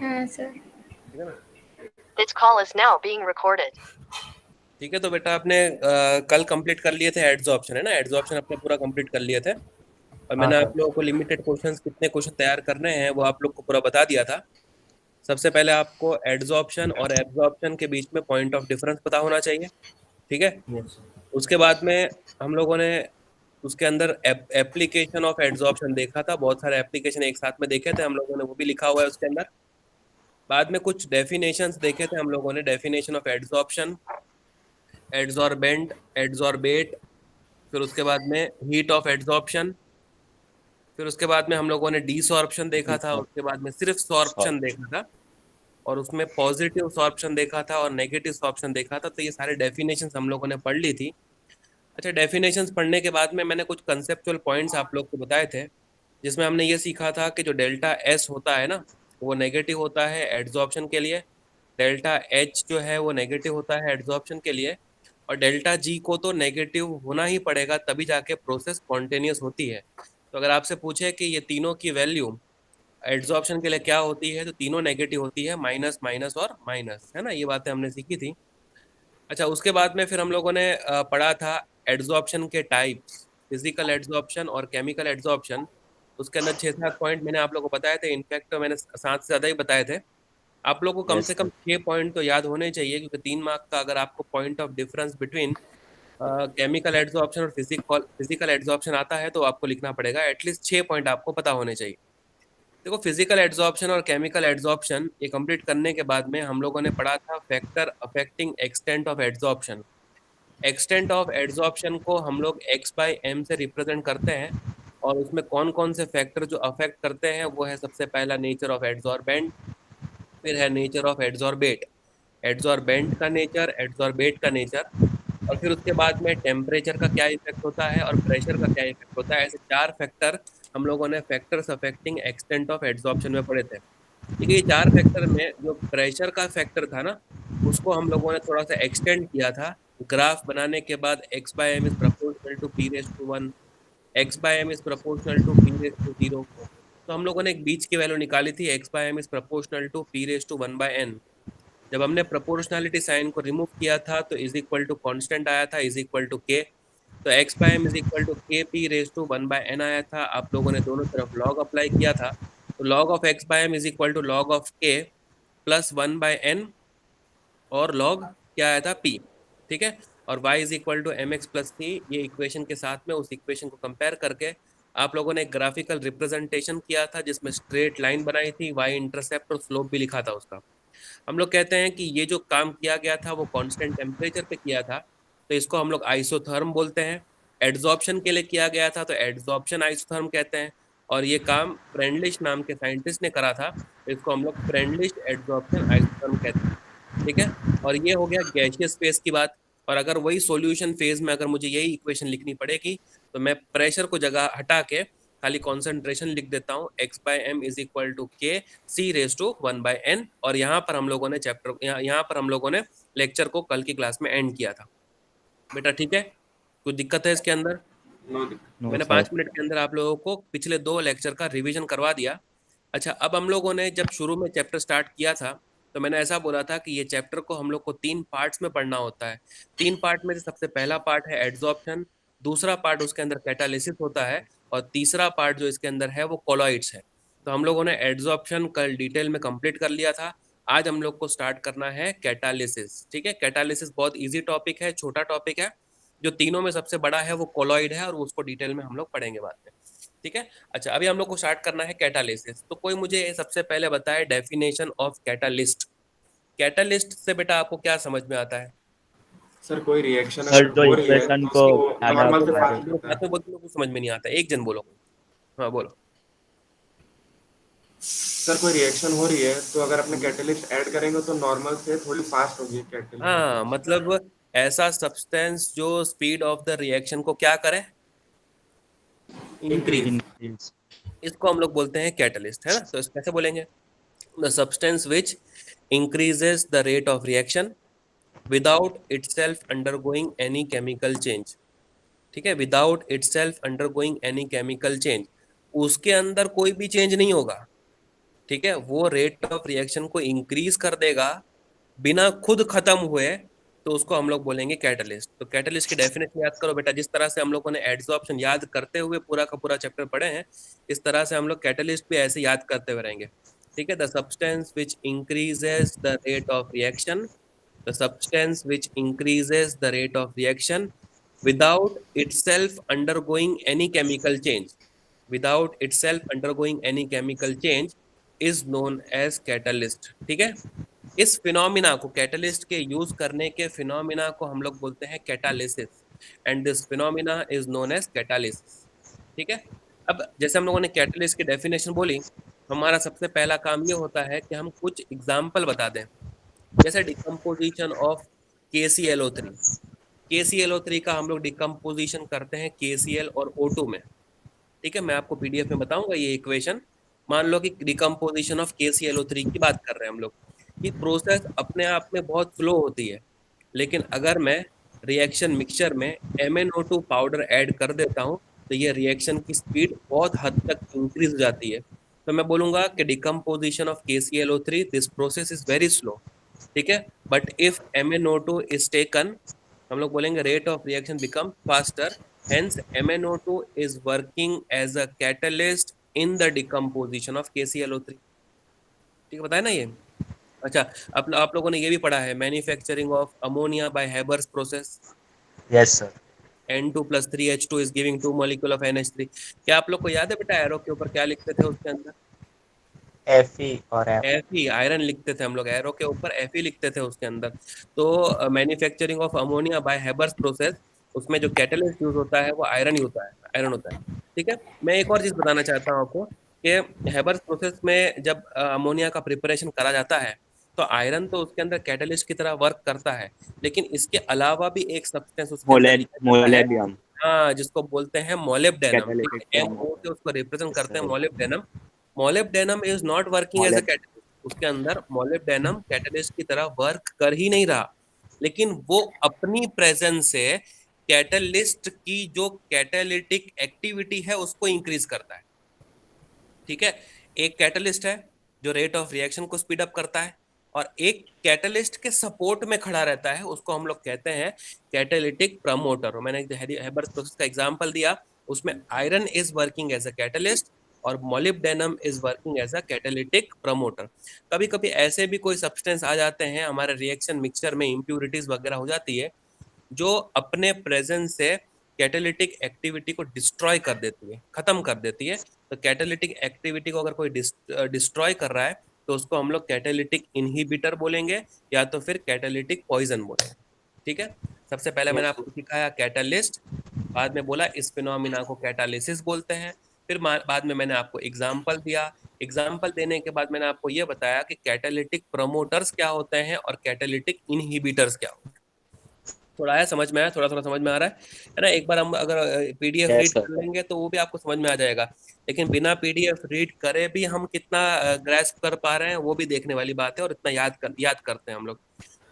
हाँ सर। ठीक है ना। This call is now being recorded. ठीक है, तो बेटा आपने कल कंप्लीट कर लिए थे एड्सॉर्प्शन, है ना, एड्सॉर्प्शन अपने पूरा कंप्लीट कर लिए थे, और हाँ मैंने आप सर। लोगों को लिमिटेड क्वेश्चंस कितने क्वेश्चन तैयार करने हैं वो आप लोग को पूरा बता दिया था। सबसे पहले आपको एड्सॉर्प्शन और एब्जॉर्प्शन के बीच में पॉइंट ऑफ डिफरेंस पता होना चाहिए। ठीक है। Yes sir. उसके बाद में हम लोगों ने उसके अंदर एप्लीकेशन ऑफ एड्सॉर्प्शन देखा था, बहुत सारे एप्लीकेशन एक साथ में देखे थे हम लोगों ने, वो भी लिखा हुआ है उसके अंदर। बाद में कुछ डेफिनेशंस देखे थे हम लोगों ने, definition of adsorption, adsorbent, adsorbate, फिर उसके बाद में हीट ऑफ एड्सॉर्प्शन, फिर उसके बाद में हम लोगों ने डीसॉर्प्शन देखा था, उसके बाद में सिर्फ सॉर्प्शन देखा था, और उसमें पॉजिटिव सॉर्प्शन देखा था और नेगेटिव सॉर्प्शन देखा था। तो ये सारे डेफिनेशंस हम लोगों ने पढ़ ली थी। अच्छा, डेफिनेशंस पढ़ने के बाद में मैंने कुछ कंसेप्चुअल पॉइंट्स आप लोग को बताए थे, जिसमें हमने ये सीखा था कि जो डेल्टा एस होता है ना, वो नेगेटिव होता है एड्सॉर्प्शन के लिए, डेल्टा एच जो है वो नेगेटिव होता है एड्सॉर्प्शन के लिए, और डेल्टा जी को तो नेगेटिव होना ही पड़ेगा तभी जाके प्रोसेस स्पॉन्टेनियस होती है। तो अगर आपसे पूछे कि ये तीनों की वैल्यू एड्सॉर्प्शन के लिए क्या होती है, तो तीनों नेगेटिव होती है, माइनस माइनस और माइनस, है ना, ये बातें हमने सीखी थी। अच्छा, उसके बाद में फिर हम लोगों ने पढ़ा था एड्सॉर्प्शन के टाइप्स, फिजिकल एड्सॉर्प्शन और केमिकल एड्सॉर्प्शन। उसके अंदर 6-7 पॉइंट मैंने आप लोगों को बताए थे, इनफैक्ट तो मैंने 7 से ज़्यादा ही बताए थे। आप लोगों को कम यस से कम सर। 6 पॉइंट तो याद होने चाहिए, क्योंकि 3 मार्क का अगर आपको point of difference between chemical adsorption और फिजिकल एड्सॉर्प्शन आता है, तो आपको लिखना पड़ेगा एटलीस्ट 6 पॉइंट आपको पता होने चाहिए। देखो, फिजिकल एड्सॉर्प्शन और केमिकल एड्सॉर्प्शन ये कंप्लीट करने के बाद में हम लोगों ने पढ़ा था factor affecting extent of adsorption. Extent of adsorption को हम लोग एक्स बाई एम से रिप्रेजेंट करते हैं, और उसमें कौन कौन से फैक्टर जो अफेक्ट करते हैं वो है, सबसे पहला नेचर ऑफ एड्सॉर्बेंट, फिर है नेचर ऑफ एड्सॉर्बेट, एड्सॉर्बेंट का नेचर, एड्सॉर्बेट का नेचर, और फिर उसके बाद में टेम्परेचर का क्या इफेक्ट होता है और प्रेशर का क्या इफेक्ट होता है। ऐसे 4 फैक्टर हम लोगों ने factors affecting extent of adsorption में पढ़े थे। ठीक है, ये 4 फैक्टर में जो प्रेशर का फैक्टर था ना, उसको हम लोगों ने थोड़ा सा एक्सटेंड किया था ग्राफ बनाने के बाद, x by m is proportional to p raise to 1, x by m is proportional to p raise to 0। तो हम लोगों ने एक बीच की वैल्यू निकाली थी, x by m is proportional to p raise to 1/n। जब हमने प्रोपोर्शनलिटी साइन को रिमूव किया था तो इज इक्वल टू कांस्टेंट आया था, इज इक्वल टू के। तो x by m is equal to k p raise to 1/n आया था। आप लोगों ने दोनों तरफ लॉग अप्लाई किया था, तो log of x by m is equal to log of k plus 1/n, और लॉग क्या आया था, पी। ठीक है, और y is equal to m x plus c, ये इक्वेशन के साथ में उस इक्वेशन को कंपेयर करके आप लोगों ने एक ग्राफिकल रिप्रेजेंटेशन किया था, जिसमें स्ट्रेट लाइन बनाई थी, y इंटरसेप्ट और स्लोप भी लिखा था उसका। हम लोग कहते हैं कि ये जो काम किया गया था वो कांस्टेंट टेम्परेचर पे किया था, तो इसको हम लोग आइसोथर्म बोलते हैं। एड्सॉर्प्शन के लिए किया गया था तो एड्सॉर्प्शन आइसोथर्म कहते हैं, और ये काम फ्रेंडलिश नाम के साइंटिस्ट ने करा था, तो इसको हम लोग फ्रेंडलिश एड्सॉर्प्शन आइसोथर्म कहते हैं। ठीक है, और ये हो गया गैसियस फेज की बात। और अगर वही सॉल्यूशन फेज में अगर मुझे यही इक्वेशन लिखनी पड़ेगी, तो मैं प्रेशर को जगह हटा के खाली कॉन्सेंट्रेशन लिख देता हूँ, x by m is equal to k c race to 1/n। और यहाँ पर हम लोगों ने यहाँ पर हम लोगों ने लेक्चर को कल की क्लास में एंड किया था बेटा। ठीक है, कुछ दिक्कत है इसके अंदर? नो मैंने सर। 5 मिनट के अंदर आप लोगों को पिछले 2 लेक्चर का रिवीजन करवा दिया। अच्छा, अब हम लोगों ने जब शुरू में चैप्टर स्टार्ट किया था, तो मैंने ऐसा बोला था कि ये चैप्टर को हम लोग को 3 पार्ट्स में पढ़ना होता है। 3 पार्ट में से सबसे पहला पार्ट है एड्सॉर्प्शन, दूसरा पार्ट उसके अंदर कैटालिसिस होता है, और तीसरा पार्ट जो इसके अंदर है वो कोलॉइड्स है। तो हम लोगों ने एड्सॉर्प्शन कल डिटेल में कंप्लीट कर लिया था। आज हम लोग को स्टार्ट करना है कैटालिसिस। ठीक है, कैटालिसिस बहुत ईजी टॉपिक है, छोटा टॉपिक है। जो तीनों में सबसे बड़ा है वो कोलॉइड है, और उसको डिटेल में हम लोग पढ़ेंगे बाद में। ठीक है। अच्छा, अभी हम लोग को स्टार्ट करना है कैटालिसिस। तो कोई मुझे सबसे पहले बताए डेफिनेशन ऑफ कैटालिस्ट। कैटालिस्ट से बेटा आपको क्या समझ में आता है? सर कोई रिएक्शन सर अगर जो हो रही है इक्वेशन तो को उसको ज्यादा नॉर्मल से बोलो यार, फास्ट आप हो लोग जाता साथ है। में बोलते लोग को समझ में नहीं आता, एक जन बोलो। हाँ बोलो। सर कोई रिएक्शन हो रही है तो अगर अपने कैटलिस्ट ऐड करेंगे तो नॉर्मल से थोड़ी फास्ट होगी कैटलिस्ट हाँ, रिएक्शन। मतलब ऐसा सब्सटेंस जो स्पीड ऑफ द रिएक्शन को क्या करे, इंक्रीज। इंक्रीज। इसको हम लोग बोलते हैं कैटलिस्ट, है ना। तो इसको कैसे बोलेंगे? The substance which increases the rate of reaction without itself undergoing any chemical change. ठीक है, without itself undergoing any chemical change, उसके अंदर कोई भी चेंज नहीं होगा। ठीक है, वो रेट ऑफ रिएक्शन को इंक्रीज कर देगा बिना खुद खत्म हुए, तो उसको हम लोग बोलेंगे कैटलिस्ट। तो कैटलिस्ट की डेफिनेशन याद करो बेटा, जिस तरह से हम लोगों ने एड्सॉर्प्शन याद करते हुए पूरा का पूरा चैप्टर पढ़े हैं, इस तरह से हम लोग कैटलिस्ट भी ऐसे याद करते हुए रहेंगे। ठीक है, the substance which increases the rate of reaction, the substance which increases the rate of reaction without itself undergoing any chemical change, without itself undergoing any chemical change is known as catalyst। ठीक है, इस phenomena को, catalyst के use करने के phenomena को हम लोग बोलते हैं catalysis, and this phenomena is known as catalysis. ठीक है, अब जैसे हम लोगों ने कैटलिस्ट की डेफिनेशन बोली, हमारा सबसे पहला काम ये होता है कि हम कुछ एग्जाम्पल बता दें। जैसे डिकम्पोजिशन ऑफ KClO3, KClO3 का हम लोग डिकम्पोजिशन करते हैं KCl और O2 में। ठीक है, मैं आपको PDF में बताऊंगा ये इक्वेशन। मान लो कि डिकम्पोजिशन ऑफ KClO3 की बात कर रहे हैं हम लोग। ये प्रोसेस अपने आप में बहुत स्लो होती है, लेकिन अगर मैं रिएक्शन मिक्सचर में MnO2 पाउडर ऐड कर देता हूँ, तो ये रिएक्शन की स्पीड बहुत हद तक इंक्रीज हो जाती है। तो मैं बोलूंगा कि decomposition of KClO3, this process is very slow. ठीक है, but if MnO2 is taken, हम लोग बोलेंगे rate of reaction become faster, hence MnO2 is working as a catalyst in the decomposition of KClO3। ठीक है, बताया ना ये। अच्छा, आप लोगों ने ये भी पढ़ा है, manufacturing of ammonia by Haber's process. Yes sir. N2+3H2 is giving 2 molecule of NH3। क्या आप लोग को याद है बेटा एरो के ऊपर क्या लिखते थे उसके अंदर? Fe और F। Fe, आयरन लिखते थे हम लोग, एरो के ऊपर Fe लिखते थे उसके अंदर। तो manufacturing of ammonia by Haber's process, उसमें जो कैटलिस्ट यूज होता है वो आयरन ही होता है, आयरन होता है। ठीक है, मैं एक और चीज बताना चाहता हूँ आपको कि हेबर्स प्रोसेस में जब अमोनिया का प्रिपरेशन करा जाता है, तो आयरन तो उसके अंदर कैटलिस्ट की तरह वर्क करता है, लेकिन इसके अलावा भी एक सब्सटेंस उसके अंदर लिया जाता है। मोलेबियम। हाँ, जिसको बोलते हैं मोलिब्डेनम। ठीक कैटालिटिक है, MO से उसको रिप्रेजेंट करते हैं sir. Molybdenum. Molybdenum is not working as a molyb catalyst, उसके अंदर मोलिब्डेनम कैटलिस्ट की तरह वर्क कर ही नहीं रहा, लेकिन वो अपनी प्रेजेंस से कैटलिस्ट की जो कैटालिटिक एक्टिविटी है उसको इंक्रीज करता है। ठीक है, एक कैटलिस्ट है जो रेट ऑफ रिएक्शन को स्पीड अप करता है, और एक कैटलिस्ट के सपोर्ट में खड़ा रहता है, उसको हम लोग कहते हैं कैटालिटिक प्रमोटर। मैंने हेबर्स प्रोसेस का एग्जांपल दिया, उसमें iron is working as a catalyst और molybdenum is working as a catalytic promoter. कभी कभी ऐसे भी कोई सब्सटेंस आ जाते हैं हमारे रिएक्शन मिक्सचर में, इम्प्यूरिटीज वगैरह हो जाती है, जो अपने प्रेजेंस से कैटालिटिक एक्टिविटी को डिस्ट्रॉय कर देती है, खत्म कर देती है। तो कैटालिटिक एक्टिविटी को अगर कोई डिस्ट्रॉय कर रहा है, तो उसको हम लोग कैटालिटिक इनहिबिटर बोलेंगे, या तो फिर कैटालिटिक पॉइजन बोलेंगे। ठीक है, सबसे पहले मैंने आपको सिखाया कैटालिस्ट, बाद में बोला इस फिनोमिना को कैटालिसिस बोलते हैं, फिर बाद में मैंने आपको एग्जाम्पल दिया। एग्जाम्पल देने के बाद मैंने आपको यह बताया कि कैटालिटिक प्रमोटर्स क्या होते हैं और कैटालिटिक इनहिबिटर्स क्या होते हैं। थोड़ा आया समझ में, आया, थोड़ा थोड़ा समझ में आ रहा है ना। एक बार हम अगर PDF यस रीड सर। कर लेंगे तो वो भी आपको समझ में आ जाएगा, लेकिन बिना PDF रीड करे भी हम कितना ग्रैस्प कर पा रहे हैं वो भी देखने वाली बात है, और इतना याद करते हैं हम लोग।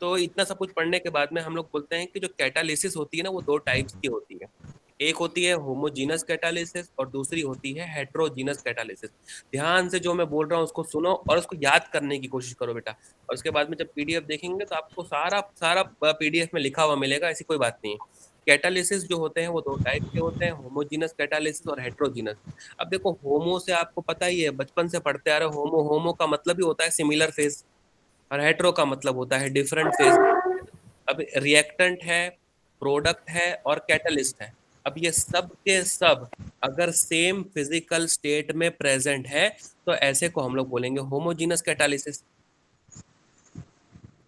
तो इतना सब कुछ पढ़ने के बाद में हम लोग बोलते हैं कि जो कैटालिसिस होती है ना, वो दो टाइप्स की होती है। एक होती है होमोजीनस कैटालिसिस और दूसरी होती है हेट्रोजीनस कैटालिसिस। ध्यान से जो मैं बोल रहा हूँ उसको सुनो और उसको याद करने की कोशिश करो बेटा, और उसके बाद में जब PDF देखेंगे तो आपको सारा सारा PDF में लिखा हुआ मिलेगा, ऐसी कोई बात नहीं है। कैटालिसिस जो होते हैं वो दो टाइप के होते हैं, होमोजीनस कैटालिसिस और हेट्रोजीनस। अब देखो, होमो से आपको पता ही है, बचपन से पढ़ते आ रहे हो, होमो होमो का मतलब ही होता है सिमिलर फेज, और हेट्रो का मतलब होता है डिफरेंट फेज। अब रिएक्टेंट है, प्रोडक्ट है और कैटलिस्ट है। अब ये सब के सब अगर सेम फिजिकल स्टेट में प्रेजेंट है, तो ऐसे को हम लोग बोलेंगे होमोजीनस कैटालिसिस।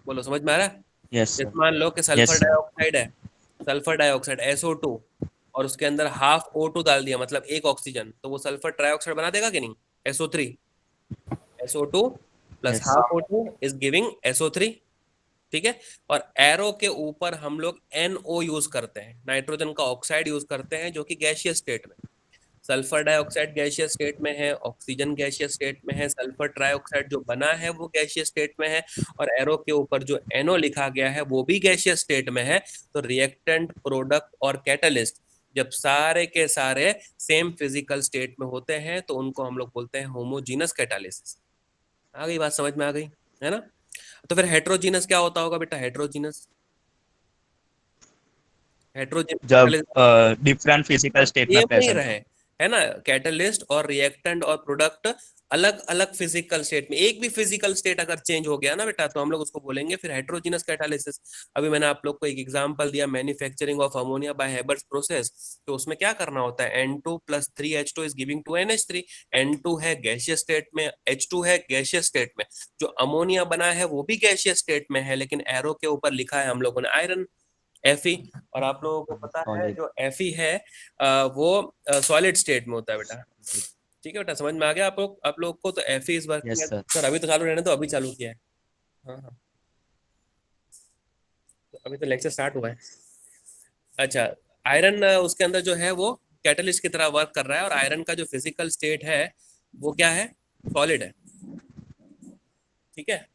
बोलो, समझ में आ रहा है? यस जैसे सर। मान लो कि यस सल्फर सर। डाइऑक्साइड है, सल्फर डाइऑक्साइड SO2, और उसके अंदर हाफ O2 डाल दिया, मतलब एक ऑक्सीजन, तो वो सल्फर ट्राइऑक्साइड बना देगा कि नहीं? SO3, SO2 plus yes half O2 is giving SO3। ठीक है, और एरो के ऊपर हम लोग NO यूज करते हैं, नाइट्रोजन का ऑक्साइड यूज करते हैं, जो कि गैसियस स्टेट में। सल्फर डाइऑक्साइड गैसियस स्टेट में है, ऑक्सीजन गैसियस स्टेट में है, सल्फर ट्राइऑक्साइड जो बना है वो गैसियस स्टेट में है, और एरो के ऊपर जो NO लिखा गया है वो भी गैसियस स्टेट में है। तो रिएक्टेंट, प्रोडक्ट और कैटलिस्ट जब सारे के सारे सेम फिजिकल स्टेट में होते हैं, तो उनको हम लोग बोलते हैं होमोजीनस कैटालिसिस। आ गई बात, समझ में आ गई है ना? तो फिर हेट्रोजीनस क्या होता होगा बेटा? हेट्रोजीनस जब हेट्रोजीनस डिफरेंट फिजिकल स्टेट में सेम नहीं प्रेजेंट हो। रहे, है ना? कैटलिस्ट और रिएक्टेंट और प्रोडक्ट अलग अलग फिजिकल स्टेट में, एक भी फिजिकल स्टेट अगर चेंज हो गया ना बेटा, तो हम लोग उसको बोलेंगे फिर हेट्रोजीनस कैटालिसिस। अभी मैंने आप लोग को एक एग्जांपल दिया, manufacturing of ammonia by Haber's process. तो उसमें क्या करना होता है? N2 plus 3H2 is giving to NH3। N2 है गैसियस स्टेट में, H2 है गैसियस स्टेट में। जो अमोनिया बना है वो भी गैसियस स्टेट में है, लेकिन एरो के ऊपर लिखा है हम लोगों ने आयरन, Fe। और आप लोगों को पता है सॉलिड। जो Fe है वो सॉलिड स्टेट में होता है बेटा। ठीक है बेटा, समझ में आ गया आप लोग को? तो Fe is working yes as, sir. Sir अभी तो चालू रहने दो, अभी चालू किया है। हाँ हाँ, तो अभी तो लेक्चर स्टार्ट हुआ है। अच्छा, आयरन उसके अंदर जो है वो कैटलिस्ट की तरह वर्क कर रहा है, और आयरन का जो फिजिकल स्टेट है वो क्या है? सॉलिड है। ठीक है,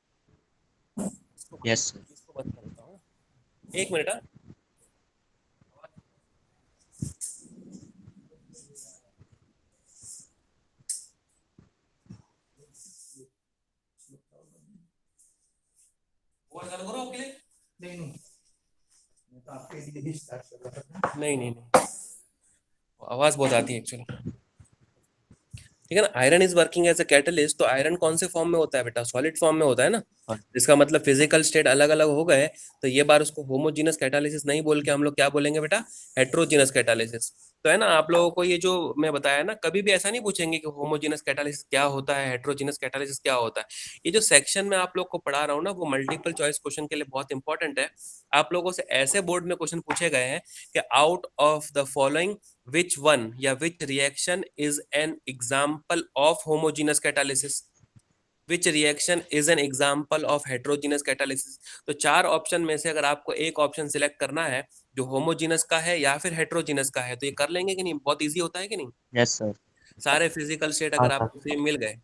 यस सर। इसको बंद कर देता हूँ, एक मिनट। हाँ? वो चालू करो आपके लिए। नहीं तो आपके लिए ही स्टार्ट कर रहा था। नहीं, आवाज बहुत आती है एक्चुअली। ठीक है ना? Iron is working as a catalyst, तो आयरन कौन से फॉर्म में होता है बेटा? सॉलिड फॉर्म में होता है ना। इसका मतलब फिजिकल स्टेट अलग अलग हो गए, तो ये बार उसको होमोजीनस कैटालिसिस नहीं बोल के हम लोग क्या बोलेंगे बेटा? Heterogeneous catalysis. तो है ना, आप लोगों को ये जो मैं बताया ना, कभी भी ऐसा नहीं पूछेंगे कि होमोजीनस कैटालिसिस क्या होता है, हेट्रोजीनस कैटालिसिस क्या होता है। ये जो सेक्शन में आप लोग को पढ़ा रहा हूँ ना, वो मल्टीपल चॉइस क्वेश्चन के लिए बहुत इंपॉर्टेंट है। आप लोगों से ऐसे बोर्ड में क्वेश्चन पूछे गए हैं कि out of the following which one या which reaction is an example of homogeneous catalysis, which reaction is an example of heterogeneous catalysis। तो चार ऑप्शन में से अगर आपको एक ऑप्शन सिलेक्ट करना है जो होमोजीनस का है या फिर हेट्रोजीनस का है, तो ये कर लेंगे कि नहीं? बहुत इजी होता है कि नहीं? Yes sir. सारे फिजिकल स्टेट हाँ अगर सर। आपको सेम मिल गए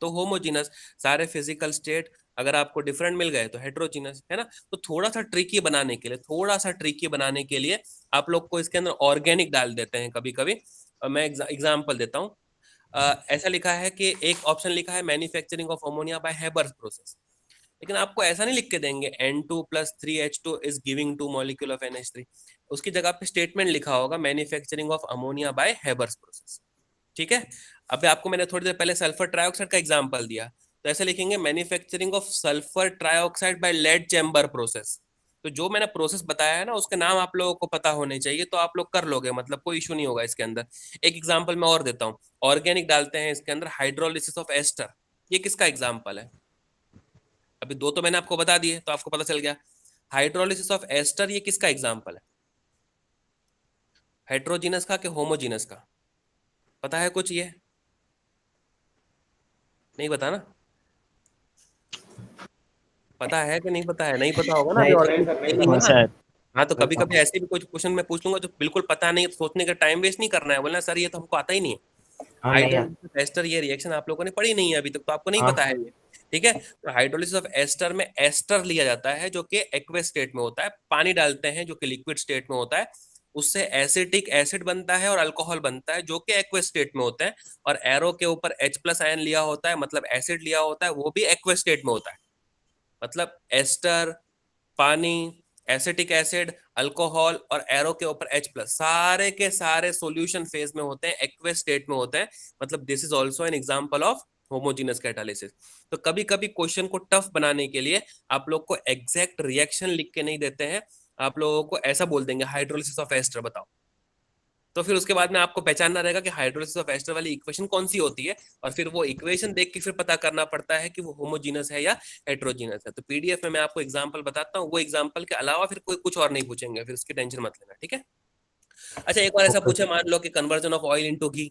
तो होमोजीनस, सारे फिजिकल स्टेट अगर आपको डिफरेंट मिल गए तो हेट्रोजीनस, है ना? तो थोड़ा सा ट्रिकी बनाने के लिए आप लोग को इसके अंदर ऑर्गेनिक डाल देते हैं कभी कभी। मैं एग्जांपल देता हूँ। ऐसा लिखा है कि एक ऑप्शन लिखा है manufacturing of ammonia by Haber's process, लेकिन आपको ऐसा नहीं लिख के देंगे N2 plus 3H2 is giving two molecule of NH3। उसकी जगह पे स्टेटमेंट लिखा होगा manufacturing of ammonia by Haber's process. ठीक है, अब आपको मैंने थोड़ी देर पहले सल्फर ट्राइऑक्साइड का एग्जांपल दिया, तो ऐसे लिखेंगे manufacturing of sulphur trioxide by lead chamber process. तो जो मैंने प्रोसेस बताया है ना, उसके नाम आप लोगों को पता होने चाहिए, तो आप लोग कर लोगे, मतलब कोई इशू नहीं होगा इसके अंदर। एक एग्जांपल मैं और देता हूँ, ऑर्गेनिक डालते हैं इसके अंदर, हाइड्रोलिसिस ऑफ एस्टर। ये किसका एग्जाम्पल है? अभी दो तो मैंने आपको बता दिए, तो आपको पता चल गया। हाइड्रोलिसिस ऑफ एस्टर ये किसका एग्जाम्पल है? हेट्रोजीनस का कि होमोजीनस का? पता है कुछ? ये नहीं पता ना? पता है कि नहीं पता है? नहीं पता होगा ना, अभी नहीं नहीं ऑर्गेनिक सर, नहीं नहीं हाँ है पता। ना। सर। हाँ, तो कभी कभी ऐसे भी कुछ क्वेश्चन मैं पूछ लूंगा जो बिल्कुल पता नहीं है, तो सोचने का टाइम वेस्ट नहीं करना है, बोलना सर ये तो हमको आता ही नहीं है। हाँ नहीं यार। हाइड्रोलिसिस ऑफ एस्टर ये रिएक्शन आप लोगों ने पढ़ी नहीं है अभी तक, तो आपको नहीं हाँ पता है ये। ठीक है, तो हाइड्रोलिसिस ऑफ एस्टर में एस्टर लिया जाता है जो कि एक्वस स्टेट में होता है, पानी डालते हैं जो कि लिक्विड स्टेट में होता है, उससे एसिटिक एसिड बनता है और अल्कोहल बनता है जो कि एक्वस स्टेट में होता है, और एरो के ऊपर H प्लस आयन लिया होता है, मतलब एसिड लिया होता है, वो भी एक्वस स्टेट में होता है। मतलब एस्टर, पानी, एसिटिक एसिड, अल्कोहल और एरो के ऊपर H प्लस, सारे के सारे सॉल्यूशन फेज में होते हैं, एक्वस स्टेट में होते हैं। मतलब this is also an example of homogeneous catalysis. तो कभी कभी क्वेश्चन को टफ बनाने के लिए आप लोग को एग्जैक्ट रिएक्शन लिख के नहीं देते हैं, आप लोगों को ऐसा बोल देंगे हाइड्रोलिसिस ऑफ एस्टर बताओ। तो फिर उसके बाद में आपको पहचानना रहेगा कि हाइड्रोलिसिस ऑफ एस्टर वाली इक्वेशन कौन सी होती है, और फिर वो इक्वेशन देख के फिर पता करना पड़ता है कि वो होमोजीनस है या हेट्रोजीनस है। तो पीडीएफ में मैं आपको एग्जांपल बताता हूँ, वो एग्जांपल के अलावा फिर कोई कुछ और नहीं पूछेंगे, फिर उसकी टेंशन मत लेना, ठीक है? अच्छा, एक बार ऐसा ओके पूछे, मान लो कि conversion of oil into ghee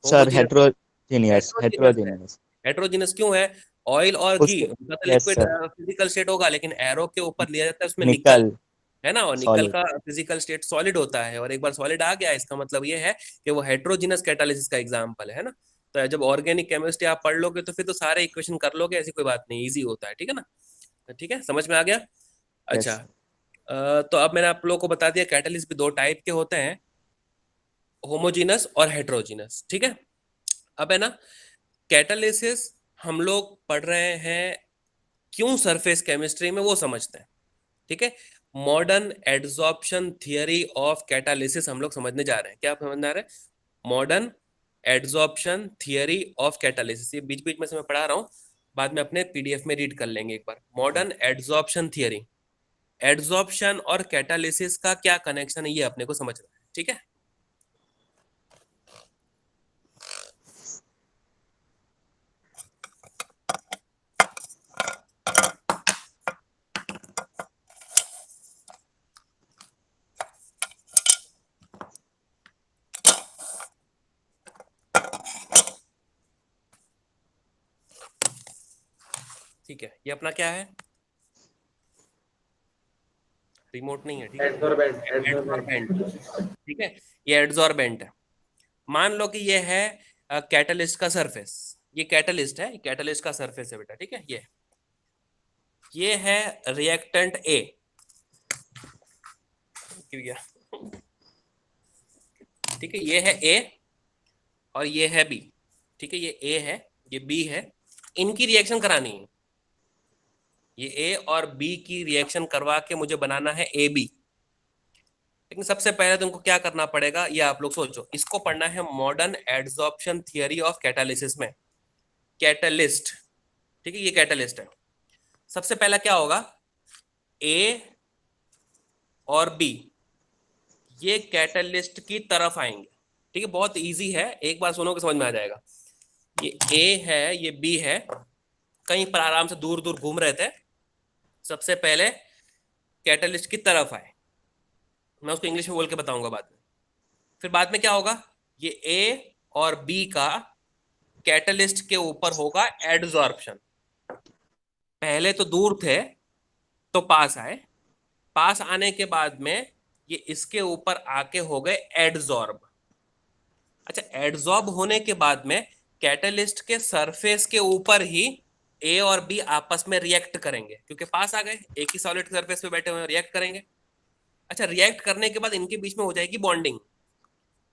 sir. Homogeneous, heterogeneous heterogeneous है। हेट्रोजीनियस। हेट्रोजीनस क्यों है? ऑयल और घी उसके उनका तो yes liquid sir. Physical state होगा, लेकिन एरो के ऊपर लिया जाता है उसमें निकल, निकल। है ना? और निकल सॉलिड। का फिजिकल स्टेट सॉलिड होता है, और एक बार सॉलिड आ गया इसका मतलब ये है कि वो हेट्रोजीनस कैटालिसिस का एग्जांपल है ना? तो जब ऑर्गेनिक केमिस्ट्री आप पढ़ लोगे तो फिर तो सारे इक्वेशन कर लोगे, ऐसी कोई बात नहीं, इजी होता है, ठीक है ना? तो ठीक है, समझ में आ गया? अच्छा, यस। तो अब मैंने आप लोगों को बता दिया कैटालिस्ट भी दो टाइप के होते हैं, होमोजीनस और हेट्रोजीनस, ठीक है? अब है ना, कैटालिसिस हम लोग पढ़ रहे हैं क्यों सरफेस केमिस्ट्री में, वो समझते हैं। ठीक है, modern adsorption theory of catalysis हम लोग समझने जा रहे हैं। क्या समझने आ रहे हैं? Modern adsorption theory of catalysis. ये बीच बीच में से मैं पढ़ा रहा हूँ, बाद में अपने पीडीएफ में रीड कर लेंगे एक बार। मॉडर्न एड्सॉर्प्शन थियरी, एड्सॉर्प्शन और कैटालिसिस का क्या कनेक्शन है ये अपने को समझना है। ठीक है, ठीक है। ये अपना क्या है? रिमोट नहीं है, ठीक है, एडजॉर्बेंट एड्सॉर्बेंट। ठीक है, ये एड्सॉर्बेंट है। मान लो कि ये है कैटलिस्ट का सरफेस, ये कैटलिस्ट है, कैटलिस्ट का सरफेस है बेटा। ठीक है, ये है रिएक्टेंट ए, क्यों गया? ठीक है, ये है ए और ये है बी। ठीक है, ये ए है, ये बी है, इनकी रिएक्शन करानी है। ये ए और बी की रिएक्शन करवा के मुझे बनाना है ए बी। लेकिन सबसे पहले तुमको क्या करना पड़ेगा, ये आप लोग सोचो। इसको पढ़ना है modern adsorption theory of catalysis में, कैटलिस्ट। ठीक है, ये कैटलिस्ट है। सबसे पहला क्या होगा, ए और बी ये कैटलिस्ट की तरफ आएंगे। ठीक है, बहुत इजी है, एक बार सुनो कि समझ में आ जाएगा। ये ए है, ये बी है, कहीं पर आराम से दूर दूर घूम रहे थे, सबसे पहले कैटलिस्ट की तरफ आए। मैं उसको इंग्लिश में बोल के बताऊंगा बाद में। फिर बाद में क्या होगा, ये ए और बी का कैटलिस्ट के ऊपर होगा एडजॉर्प्शन। पहले तो दूर थे तो पास आए, पास आने के बाद में ये इसके ऊपर आके हो गए एडजॉर्ब। अच्छा, एडजॉर्ब होने के बाद में कैटलिस्ट के सरफेस के ऊपर ही ए और बी आपस में रिएक्ट करेंगे, क्योंकि पास आ गए, एक ही सॉलिड सरफेस पे बैठे हुए रिएक्ट करेंगे। अच्छा, रिएक्ट करने के बाद इनके बीच में हो जाएगी बॉन्डिंग।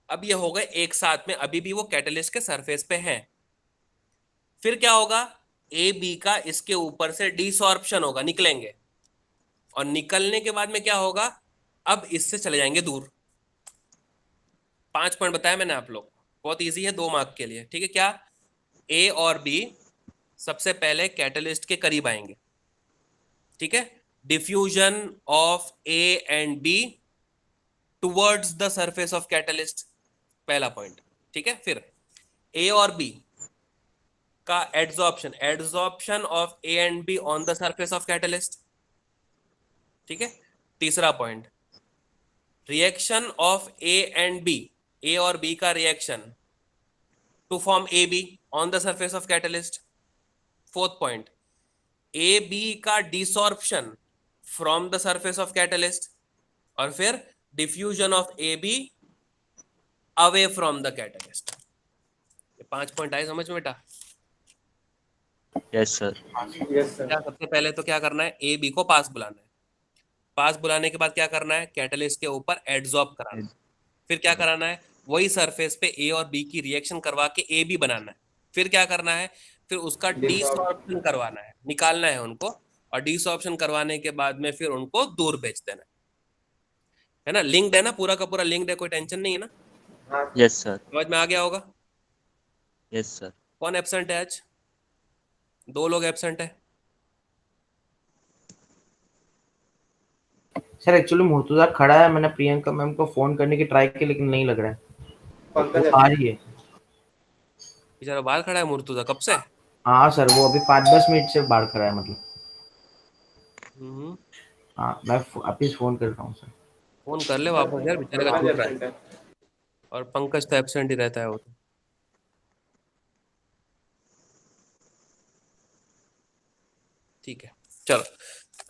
अब ये हो गए एक साथ में, अभी भी वो कैटलिस्ट के सरफेस पे हैं। फिर क्या होगा, ए बी का इसके ऊपर से डिसॉर्प्शन होगा, निकलेंगे, और निकलने के बाद में क्या होगा, अब इससे चले जाएंगे दूर। 5 पॉइंट बताया मैंने आप लोग को, बहुत इजी है 2 मार्क के लिए। ठीक है, क्या ए और बी सबसे पहले कैटलिस्ट के करीब आएंगे। ठीक है, diffusion of A and B towards the surface of catalyst, पहला पॉइंट। ठीक है, फिर ए और बी का adsorption, adsorption of A and B on the surface of catalyst. ठीक है, तीसरा point, reaction of A and B, A और बी का reaction to form A B on the surface of catalyst. Fourth point, A B का desorption from the surface of catalyst, और फिर diffusion of A be away from the catalyst. ये 5 point आए समझ में बेटा? Yes sir. Yes sir. क्या सबसे पहले तो क्या करना है, ए बी को पास बुलाना है, पास बुलाने के बाद क्या करना है, कैटलिस्ट के ऊपर एडसॉर्ब कराना है। फिर क्या कराना है, वही सरफेस पे ए और बी की रिएक्शन करवा के ए बी बनाना है। फिर क्या करना है, फिर उसका डिसॉर्प्शन करवाना है, निकालना है उनको, और डिसॉर्प्शन करवाने के बाद में फिर उनको दूर भेज देना है ना। लिंक्ड है ना, पूरा का पूरा लिंक्ड है, कोई टेंशन नहीं है ना? हाँ यस सर। समझ में आ गया होगा? Yes sir. कौन एब्सेंट है आज? 2 लोग एब्सेंट है। सर एक्चुअली मुर्तुजा खड़ा है, मैंने प्रियंका मैम को फोन करने की ट्राई की लेकिन नहीं लग रहा है, पंकज वो आ रही है। बेचारा बाहर खड़ा है मुर्तुजा, कब से? हाँ सर, वो अभी 5-10 मिनट से बाहर खड़ा है मतलब। हम्म, हाँ मैं अभी फोन कर रहा हूँ सर। फोन कर ले वापस यार, बेचारे का छूट रहा है। और पंकज तो एब्सेंट ही रहता है वो तो। ठीक है, चलो।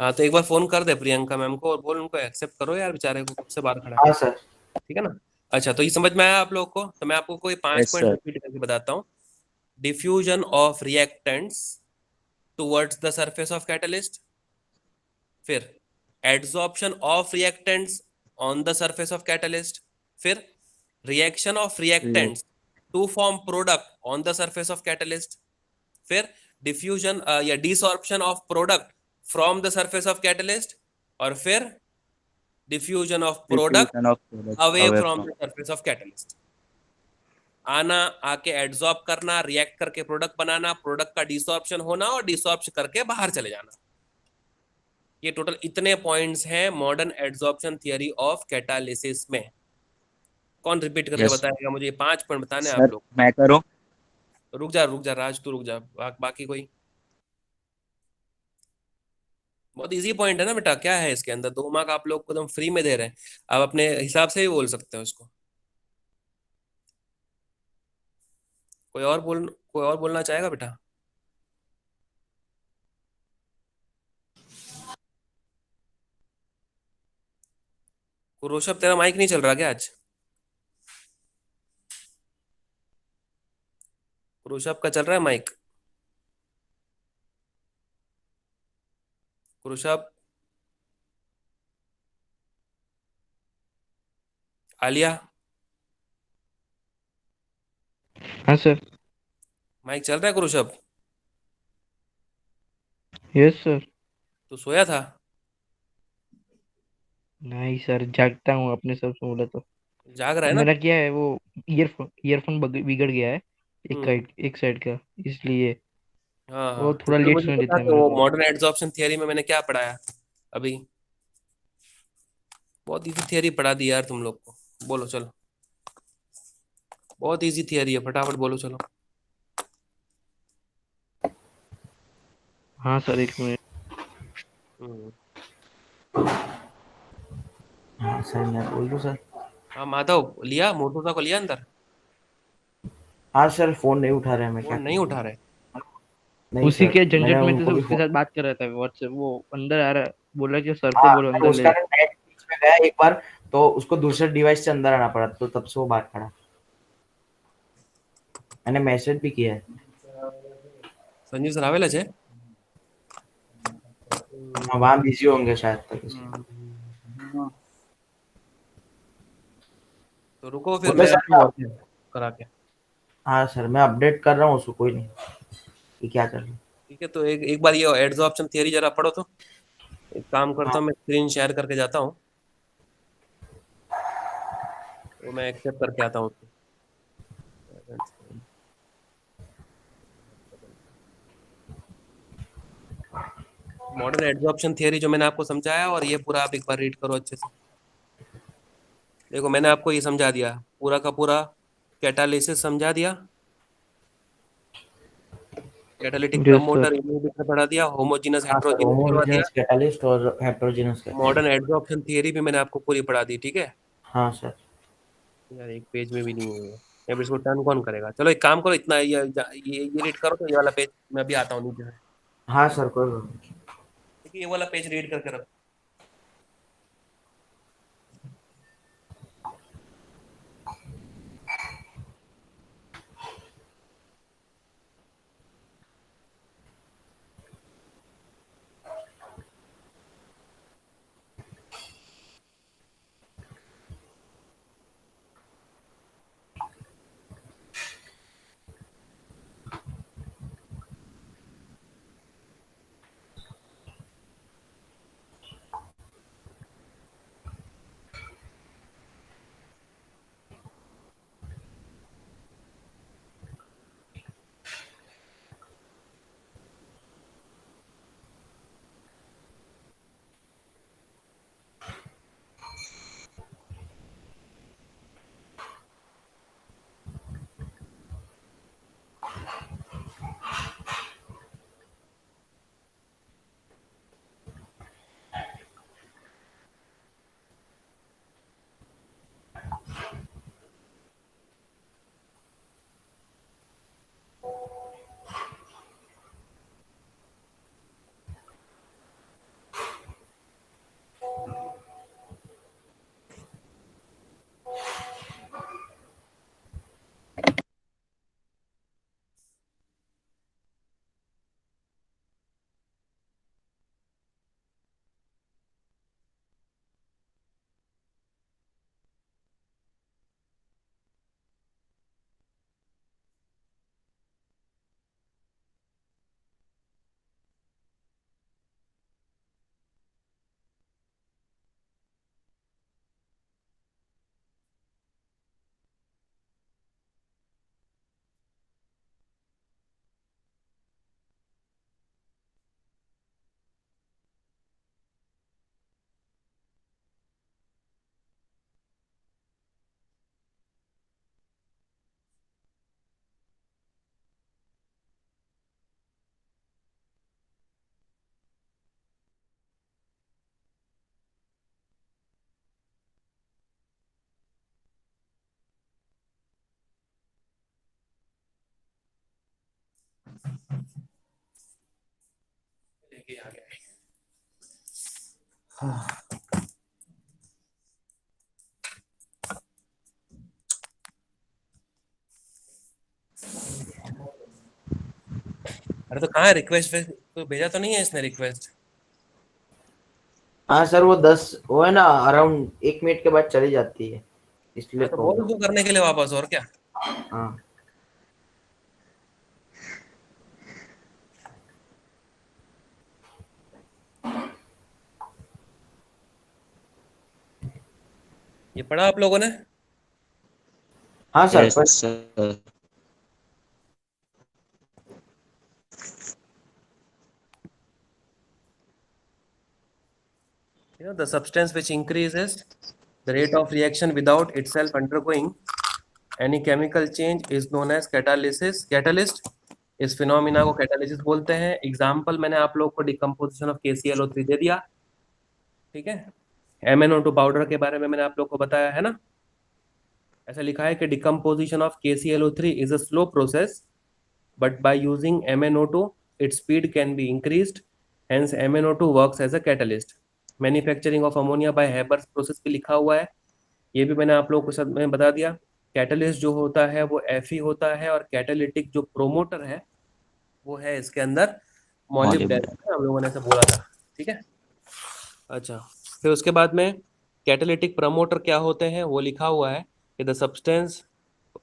हाँ, तो एक बार फोन कर दे प्रियंका मैम को और बोल उनको एक्सेप्ट करो यार, बेचारे को कब से बाहर खड़ा है। हाँ सर। ठीक है ना? अच्छा, तो ये समझ में आया आप लोग को? तो मैं आपको कोई 5 Yes, पॉइंट sir. रिपीट करके बताता हूँ। Diffusion of reactants towards the surface of catalyst, फिर adsorption of reactants on the surface of catalyst, फिर reaction of reactants to form product on the surface of catalyst, फिर diffusion या desorption of product from the surface of catalyst, और फिर diffusion of product Diffusion of products away away from from. The surface of catalyst. आना, आके adsorb करना, react करके product बनाना, product का डिसॉर्प्शन होना और डिसॉर्प्शन करके बाहर चले जाना। ये टोटल इतने पॉइंट्स हैं modern adsorption theory of catalysis में। कौन रिपीट करके Yes, बताएगा मुझे? ये 5 पॉइंट बताने हैं आप सर लोग। मैं करूँ? रुक जा राज, तू रुक जा, बाकी कोई। बहुत इजी पॉइंट है ना बेटा, क्या है इसके अंदर? 2 मार्क आप लोग को एकदम फ्री में दे रहे हैं, आप अपने हिसाब से भी बोल सकते हो इसको। कोई और बोलना चाहेगा बेटा? ऋषभ, तेरा माइक नहीं चल रहा क्या आज? ऋषभ का चल रहा है माइक? ऋषभ, आलिया, हाँ सर। माइक चल रहा है ऋषभ? Yes sir. तू सोया था? नहीं सर, जागता हूँ अपने सब से बोला तो। जाग रहा है ना? मेरा क्या है वो, ईयरफोन बिगड़ गया है, हम्म। एक साइड का, इसलिए हाँ वो हाँ, तो थोड़ा फिर लेट मुझे सुनाई बता देता है कि मेरे वो को। मॉडर्न एड्सॉर्प्शन थियरी में मैंने क्या पढ़ाया अभी। बहुत इजी थियरी पढ़ा दी यार तुम लोग को। बोलो चलो, बहुत इजी थियरी है, फटाफट बोलो चलो। हाँ सर, एक मिनट। हम्म। हाँ सर, मैं बोल दूँ सर? हाँ माधव, लिया मोटूसा को लिया अंदर? हाँ सर, फोन नहीं उठा रहे हैं, मैं क्या फोन नहीं करूँ? उठा रहे? नहीं उसी सर, के मैंने झंझट में तो उनको भी उसके फोन। साथ बात कर रहा था व्हाट्सएप, वो अंदर आ रहा, बोला कि सर को हाँ, बोलो तो अंदर ले। उसका नेट बीच में गया एक बार, तो उसको दूसरे डिवाइस से अंदर आना पड़ा, तो तब से वो बात खड़ा। मैंने मैसेज भी किया है। संजीव सर आवेला छे? हाँ, वहाँ बिजी होंगे शायद तक इसलिए। तो रुको फिर बोले मैं सर आता हूँ मैं। और फिर करा के। हाँ सर, मैं अपडेट कर रहा हूँ उसको, कोई नहीं कि क्या कर रहा है। ठीक है, तो एक बार ये एड्सॉर्प्शन थियरी जरा पढ़ो तो। एक काम करता हाँ, हूँ, मैं स्क्रीन शेयर करके जाता हूँ, तो मैं एक्सेप्ट करके आता हूँ उसको। मॉडर्न एड्सॉर्प्शन थियरी जो मैंने आपको समझाया, और ये पूरा आप एक बार रीड करो अच्छे से। देखो मैंने आपको ये समझा दिया, पूरा का पूरा कैटालिसिस समझा दिया, catalytic yes promoter sir. Inhibitor पढ़ा दिया, होमोजीनस हाँ सर, हेट्रोजीनस करवा दिया। होमोजेनस कैटालिस्ट और heterogeneous catalyst. Modern adsorption theory भी मैंने आपको पूरी पढ़ा दी, ठीक है? हाँ सर। यार एक पेज में भी नहीं हुई है, अब इसको टर्न कौन करेगा? चलो एक काम करो, इतना ये रीड करो, तो ये वाला पेज मैं अभी आता हूँ नीचे से। हाँ सर, कोई बात नहीं। ठीक है, ये वाला पेज रीड करके रखो। देखिए आ गया। अरे तो कहाँ है रिक्वेस्ट? तो भेजा तो नहीं है इसने रिक्वेस्ट? हाँ सर, वो है ना, अराउंड 1 मिनट के बाद चली जाती है, इसलिए हाँ तो बोल प्रॉब्लम। दो करने के लिए वापस, और क्या। हाँ ये पढ़ा आप लोगों ने? हाँ सर, यस पर sir. The substance which increases the rate of reaction without itself undergoing any chemical change is known as catalysis, catalyst। इस फिनोमिना को कैटालिसिस बोलते हैं। एग्जाम्पल मैंने आप लोग को डिकम्पोजिशन ऑफ KClO3 दे दिया, ठीक है। MnO2 पाउडर के बारे में मैंने आप लोग को बताया है ना। ऐसा लिखा है कि decomposition of KClO3 is a slow process, but by using MnO2 its speed can be increased, hence MnO2 works as a catalyst। Manufacturing of ammonia bye Haber's process भी लिखा हुआ है, ये भी मैंने आप लोगों को साथ में बता दिया। कैटलिस्ट जो होता है वो Fe होता है, और कैटालिटिक जो प्रोमोटर है वो है इसके अंदर मॉलिब्डेनम, हम लोगों ने ऐसा बोला था, ठीक है। अच्छा, फिर उसके बाद में कैटालिटिक प्रमोटर क्या होते हैं वो लिखा हुआ है कि the substance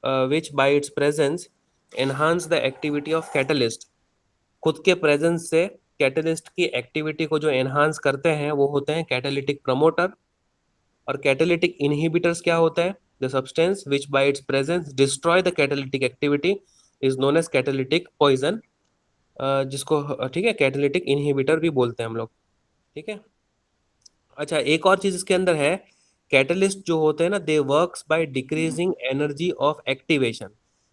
which by its presence enhance the activity of catalyst. खुद के प्रेजेंस से कैटलिस्ट की एक्टिविटी को जो एनहांस करते हैं वो होते हैं कैटालिटिक प्रमोटर। और कैटालिटिक इनहिबिटर्स क्या होता है? The substance which by its presence destroy the catalytic activity is known as catalytic poison, जिसको ठीक है कैटालिटिक इनहिबिटर भी बोलते हैं हम लोग, ठीक है। अच्छा, एक और चीज इसके अंदर है, कैटलिस्ट जो होते हैं ना they works by decreasing energy of activation.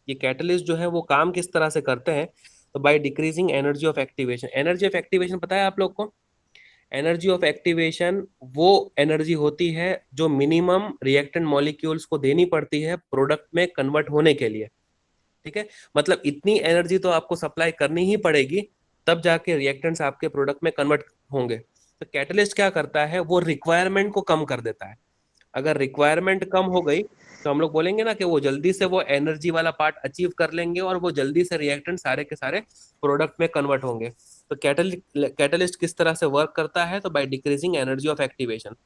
ये कैटलिस्ट जो है वो काम किस तरह से करते हैं? तो bye decreasing energy of activation. Energy of activation पता है आप लोग को? एनर्जी ऑफ एक्टिवेशन वो एनर्जी होती है जो मिनिमम रिएक्टेंट मॉलिक्यूल्स को देनी पड़ती है प्रोडक्ट में कन्वर्ट होने के लिए, ठीक है। मतलब इतनी एनर्जी तो आपको सप्लाई करनी ही पड़ेगी, तब जाके रिएक्टेंट्स आपके प्रोडक्ट में कन्वर्ट होंगे। तो कैटलिस्ट क्या करता है? वो रिक्वायरमेंट को कम कर देता है। अगर रिक्वायरमेंट कम हो गई तो हम लोग बोलेंगे ना कि वो जल्दी से वो एनर्जी वाला पार्ट अचीव कर लेंगे और वो जल्दी से रिएक्टेंट सारे के सारे प्रोडक्ट में कन्वर्ट होंगे। तो कैटलिस्ट किस तरह से वर्क करता है? तो bye decreasing energy of activation.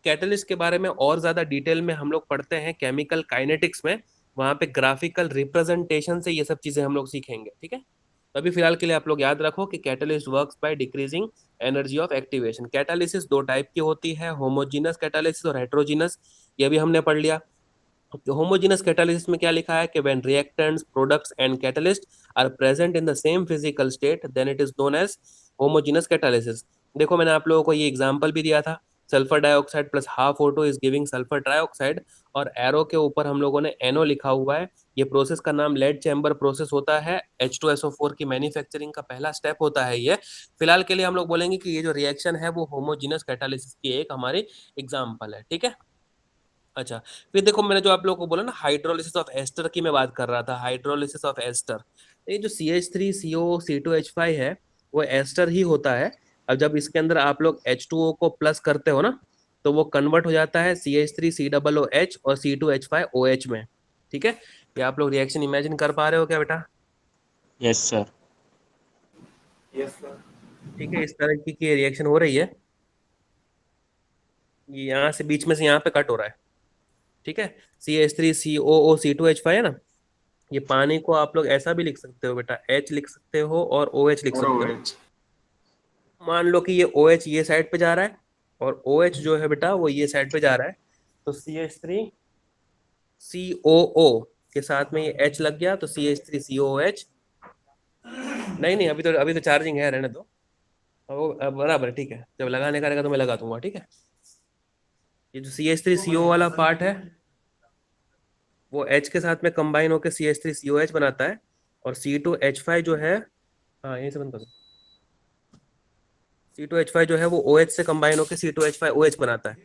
Catalyst के बारे में और ज्यादा डिटेल में हम लोग पढ़ते हैं केमिकल काइनेटिक्स में, वहां पे ग्राफिकल रिप्रेजेंटेशन से ये सब चीजें हम लोग सीखेंगे, ठीक है। अभी फिलहाल के लिए आप लोग याद रखो कि catalyst works by decreasing energy of activation. Catalysis दो टाइप की होती है, होमोजीनस कैटालिसिस और हेट्रोजीनस, ये भी हमने पढ़ लिया। होमोजीनस कैटालिसिस में क्या लिखा है कि when reactants, products and catalyst are present in the same physical state then it is known as homogeneous catalysis. देखो मैंने आप लोगों को ये एग्जांपल भी दिया था, sulphur dioxide plus half O2 is giving sulphur trioxide, और एरो के ऊपर हम लोगों ने NO लिखा हुआ है। ये प्रोसेस का नाम लेड चैम्बर प्रोसेस होता है। H2SO4 की मैन्युफैक्चरिंग का पहला स्टेप होता है ये। फिलहाल के लिए हम लोग बोलेंगे कि ये जो रिएक्शन है वो होमोजीनस कैटालिसिस की एक हमारी एग्जाम्पल है, ठीक है। अच्छा, फिर देखो मैंने जो आप लोगों को बोला ना हाइड्रोलिसिस ऑफ एस्टर की मैं बात कर रहा था, हाइड्रोलिसिस ऑफ एस्टर। ये जो CH3CO C2H5 है वो एस्टर ही होता है। अब जब इसके अंदर आप लोग H2O को प्लस करते हो ना तो वो कन्वर्ट हो जाता है CH3COOH और C2H5OH में, ठीक है। ये आप लोग रिएक्शन इमेजिन कर पा रहे हो क्या बेटा? Yes sir. Yes sir. ठीक है, इस तरह की रिएक्शन हो रही है। ये यहाँ से बीच में से यहाँ पे कट हो रहा है, ठीक है। CH3COO C2H5 है ना, ये पानी को आप लोग ऐसा भी लिख सकते हो बेटा, H लिख सकते हो और OH लिख और सकते हो। OH। मान लो कि ये OH ये साइड पे जा रहा है और OH जो है बेटा वो ये साइड पे जा रहा है, तो CH3COO के साथ में ये H लग गया तो CH3COOH। नहीं नहीं, अभी तो चार्जिंग है, रहने दो। अब बराबर है, ठीक है। जब लगाने का रहेगा तो मैं लगा दूंगा, ठीक है। ये जो CH3CO वाला पार्ट है वो H के साथ में कंबाइन होकर CH3COH बनाता है, और C2H5 जो है, हाँ यहीं से बंद कर दो। C2H5 जो है वो OH से कंबाइन होकर C2H5OH बनाता है।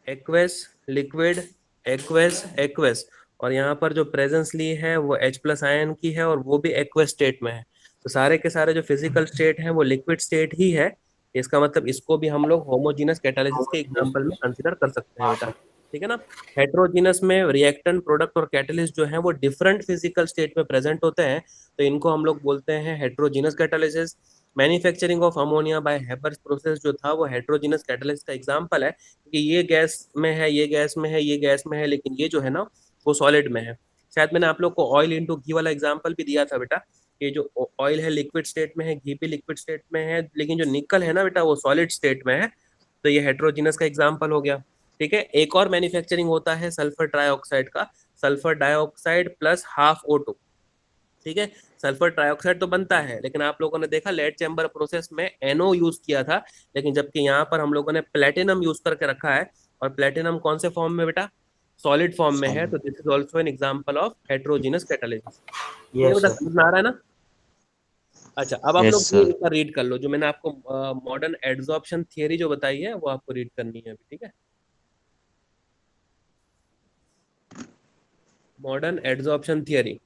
एक्वेस, लिक्विड, एक्वेस, एक्वेस, और यहाँ पर जो प्रेजेंस ली है वो H+ आयन की है और वो भी एक्वस स्टेट में है। तो सारे के सारे जो फिजिकल स्टेट है वो लिक्विड स्टेट ही है। इसका मतलब इसको भी हम लोग होमोजीनस कैटालिसिस के एग्जांपल में कंसीडर कर सकते हैं हाँ बेटा, सर। ठीक है ना। हेट्रोजीनस में रिएक्टेंट, प्रोडक्ट और कैटलिस्ट जो है वो डिफरेंट फिजिकल स्टेट में प्रेजेंट होते हैं, तो इनको हम लोग बोलते हैं heterogeneous catalysis. Manufacturing of ammonia by Haber's process जो था वो हेट्रोजीनस कैटालिसिस का एग्जांपल है, क्योंकि ये गैस में है, ये गैस में है, ये गैस में है, लेकिन ये जो है ना वो सॉलिड में है। शायद मैंने आप लोग को ऑयल इंटू घी वाला एग्जांपल भी दिया था बेटा। ये जो ऑयल है लिक्विड स्टेट में है, घी भी लिक्विड स्टेट में है, लेकिन जो निकल है ना बेटा वो सॉलिड स्टेट में है। तो ये हेट्रोजीनस का एग्जांपल हो गया, ठीक है। एक और मैन्युफैक्चरिंग होता है सल्फर ट्राइऑक्साइड का, sulphur dioxide plus half O2, ठीक है। सल्फर ट्राइऑक्साइड तो बनता है, लेकिन आप लोगों ने देखा लेड चैम्बर प्रोसेस में NO यूज किया था, लेकिन जबकि यहाँ पर हम लोगों ने प्लेटिनम यूज करके रखा है। और प्लेटिनम कौन से फॉर्म में बेटा? सॉलिड फॉर्म में है। तो this is also an example of heterogeneous catalysis. ये यस बेटा सर। समझ में आ रहा है ना? अच्छा, अब आप यस लोग ये सर। एक बार रीड कर लो, जो मैंने आपको मॉडर्न एड्सॉर्प्शन थियरी जो बताई है वो आपको रीड करनी है अभी, ठीक है। मॉडर्न एड्सॉर्प्शन थियरी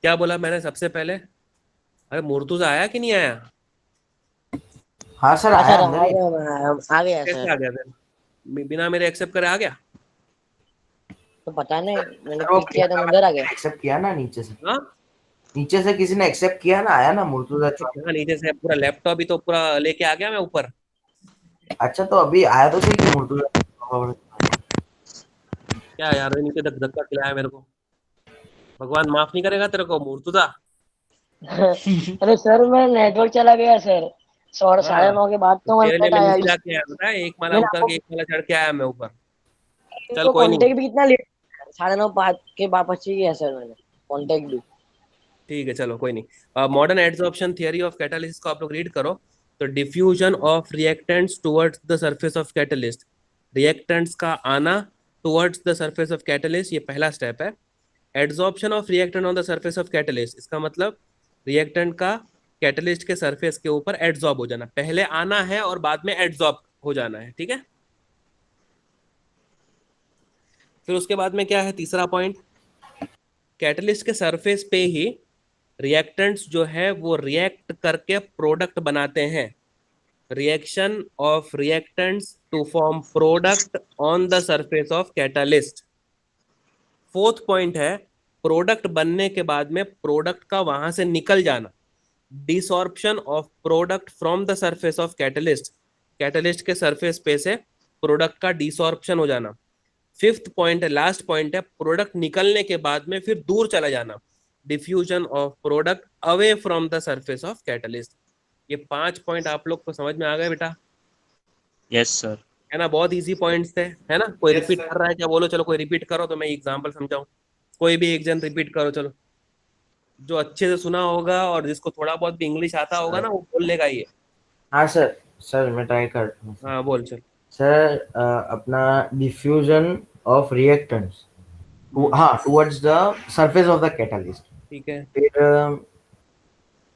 क्या बोला मैंने सबसे पहले? अरे मुर्तुजा आया कि नहीं आया? हाँ सर, हाँ आया सर, अंदर आ ही। गया आ गया कैसे सर। आ गया फिर? बिना मेरे एक्सेप्ट करे आ गया? तो पता नहीं, मैंने सर वो क्लिक किया तो प्रियंका अंदर आ मैम गया। ने एक्सेप्ट किया ना नीचे से। हाँ, नीचे से किसी ने एक्सेप्ट किया ना, आया ना मुर्तुजा तो चौक। क्या नीचे से पूरा लैपटॉप ही तो पूरा लेके आ गया मैं ऊपर। अच्छा तो अभी आया तो सही कि मुर्तुजा। क्या यार, नीचे धक्का खिलाया मेरे को। भगवान माफ नहीं करेगा तेरे को मुर्तुजा। अरे सर, मैं नेटवर्क चला गया सर। साढ़े हाँ, 9 के बाद तो तो तेरे लिए नेट मैं आया। नीचे जाके आया पता है, एक माला मैंने उतर आपको के एक माला चढ़ के आया मैं ऊपर। चल तो कोई नहीं, कांटेक्ट भी कितना लेट, 9:30 बाद के वापस ही किया सर मैंने कांटेक्ट भी। ठीक है चलो कोई नहीं। Modern adsorption theory of catalysis को आप लोग रीड करो। तो diffusion of reactants towards the surface of catalyst, reactants का आना towards the surface of catalyst, ये पहला स्टेप है। Adsorption of reactant on the surface of catalyst, इसका मतलब रिएक्टेंट का कैटलिस्ट के सरफेस के ऊपर एड्सॉर्ब हो जाना, पहले आना है और बाद में एड्सॉर्ब हो जाना है, ठीक है। फिर उसके बाद में क्या है तीसरा पॉइंट, कैटलिस्ट के सरफेस पे ही रिएक्टेंट्स जो है वो रिएक्ट करके प्रोडक्ट बनाते हैं। Reaction of reactants to form product on the surface of catalyst. Fourth point है प्रोडक्ट बनने के बाद में प्रोडक्ट का वहां से निकल जाना, desorption of product from the surface of catalyst, catalyst के सरफेस पे से प्रोडक्ट का डिसॉर्प्शन हो जाना। फिफ्थ पॉइंट है, लास्ट पॉइंट है, प्रोडक्ट निकलने के बाद में फिर दूर चला जाना, diffusion of product away from the surface of catalyst. ये 5 पॉइंट आप लोग को समझ में आ गए बेटा? Yes sir. है ना, बहुत इजी पॉइंट्स थे, है ना। कोई Yes, रिपीट sir. कर रहा है क्या? बोलो, चलो कोई रिपीट करो तो मैं एग्जांपल समझाऊं। कोई भी एक जन रिपीट करो चलो, जो अच्छे से सुना होगा और जिसको थोड़ा बहुत भी इंग्लिश आता होगा ना वो बोल लेगा ये। हाँ सर। सर मैं ट्राई करता हूँ। हाँ बोल चल। सर अपना डिफ्यूजन ऑफ रिएक्टेंट्स, हाँ, towards the surface of the catalyst. ठीक है। फिर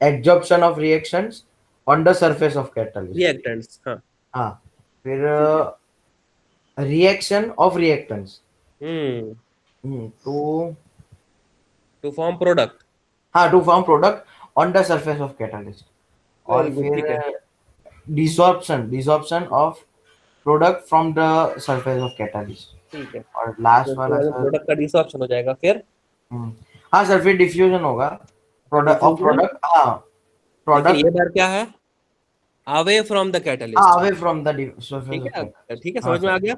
adsorption of reactions on the surface of catalyst. Reactants, हाँ। हाँ। फिर reaction of reactants to, to form product. हाँ, to form product on the surface of catalyst. और very good, ठीक है। फिर desorption of product from the surface of catalyst. ठीक है, और लास्ट वाला सर, प्रोडक्ट का डिसऑर्प्शन हो जाएगा फिर। हाँ सर, फिर डिफ्यूजन होगा प्रोडक्ट ऑफ Diffusion? प्रोडक्ट, हाँ, लेकिन प्रोडक्ट, ये बार क्या है? अवे फ्रॉम द हाँ, catalyst. Away from the surface ठीक ऑफ है, कैटलिस्ट। ठीक है, हाँ समझ में आ सर। गया।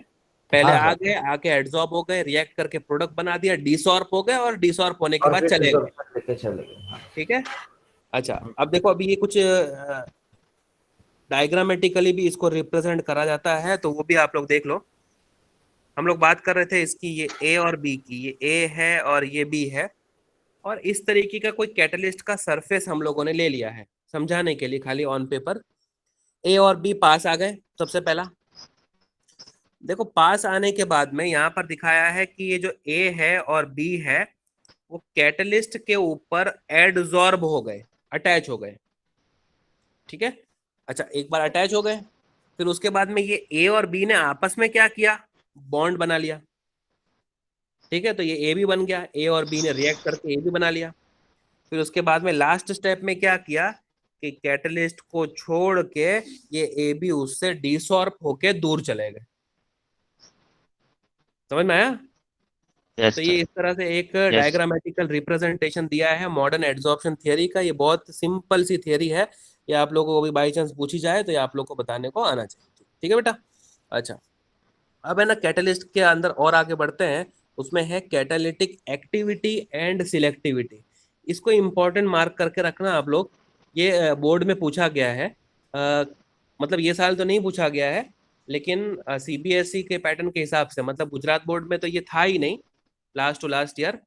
पहले हाँ आ सर। गए, आके एड्सॉर्ब हो गए, रिएक्ट करके प्रोडक्ट बना दिया, डिसॉर्ब हो गए और डिसॉर्ब होने के और बाद फिर चले गए, डिसॉर्प्शन लेके चले गए। हाँ। ठीक है। अच्छा, अब देखो, अभी ये कुछ डायग्रामेटिकली भी इसको रिप्रेजेंट करा जाता है, तो वो भी आप लोग देख लो। हम लोग बात कर रहे थे इसकी, ये ए और बी की, ये ए है और ये बी है, और इस तरीके का कोई कैटलिस्ट का सरफेस हम लोगों ने ले लिया है समझाने के लिए, खाली ऑन पेपर। ए और बी पास आ गए। सबसे पहला देखो, पास आने के बाद में यहाँ पर दिखाया है कि ये जो ए है और बी है वो कैटलिस्ट के ऊपर एडजॉर्ब हो गए, अटैच हो गए, ठीक है। अच्छा, एक बार अटैच हो गए, फिर उसके बाद में ये ए और बी ने आपस में क्या किया? बॉन्ड बना लिया। ठीक है, तो ये ए भी बन गया, ए और बी ने रिएक्ट करके ए भी बना लिया। फिर उसके बाद में लास्ट स्टेप में क्या किया कि कैटलिस्ट को छोड़ के ये ए बी उससे डिसॉर्ब होके दूर चले गए। समझ में आया? यस तो ये सर। इस तरह से एक यस। डायग्रामेटिकल रिप्रेजेंटेशन दिया है मॉडर्न एड्सॉर्प्शन थियरी का। ये बहुत सिंपल सी थियरी है, ये आप लोगों को भी बाई चांस पूछी जाए तो ये आप लोग को बताने को आना चाहिए। ठीक है बेटा? अच्छा, अब है ना कैटलिस्ट के अंदर और आगे बढ़ते हैं। उसमें है कैटालिटिक एक्टिविटी एंड सिलेक्टिविटी। इसको इम्पोर्टेंट मार्क करके रखना आप लोग। ये बोर्ड में पूछा गया है, मतलब ये साल तो नहीं पूछा गया है, लेकिन सीबीएसई के पैटर्न के हिसाब से, मतलब गुजरात बोर्ड में तो ये था ही नहीं लास्ट टू लास्ट ईयर,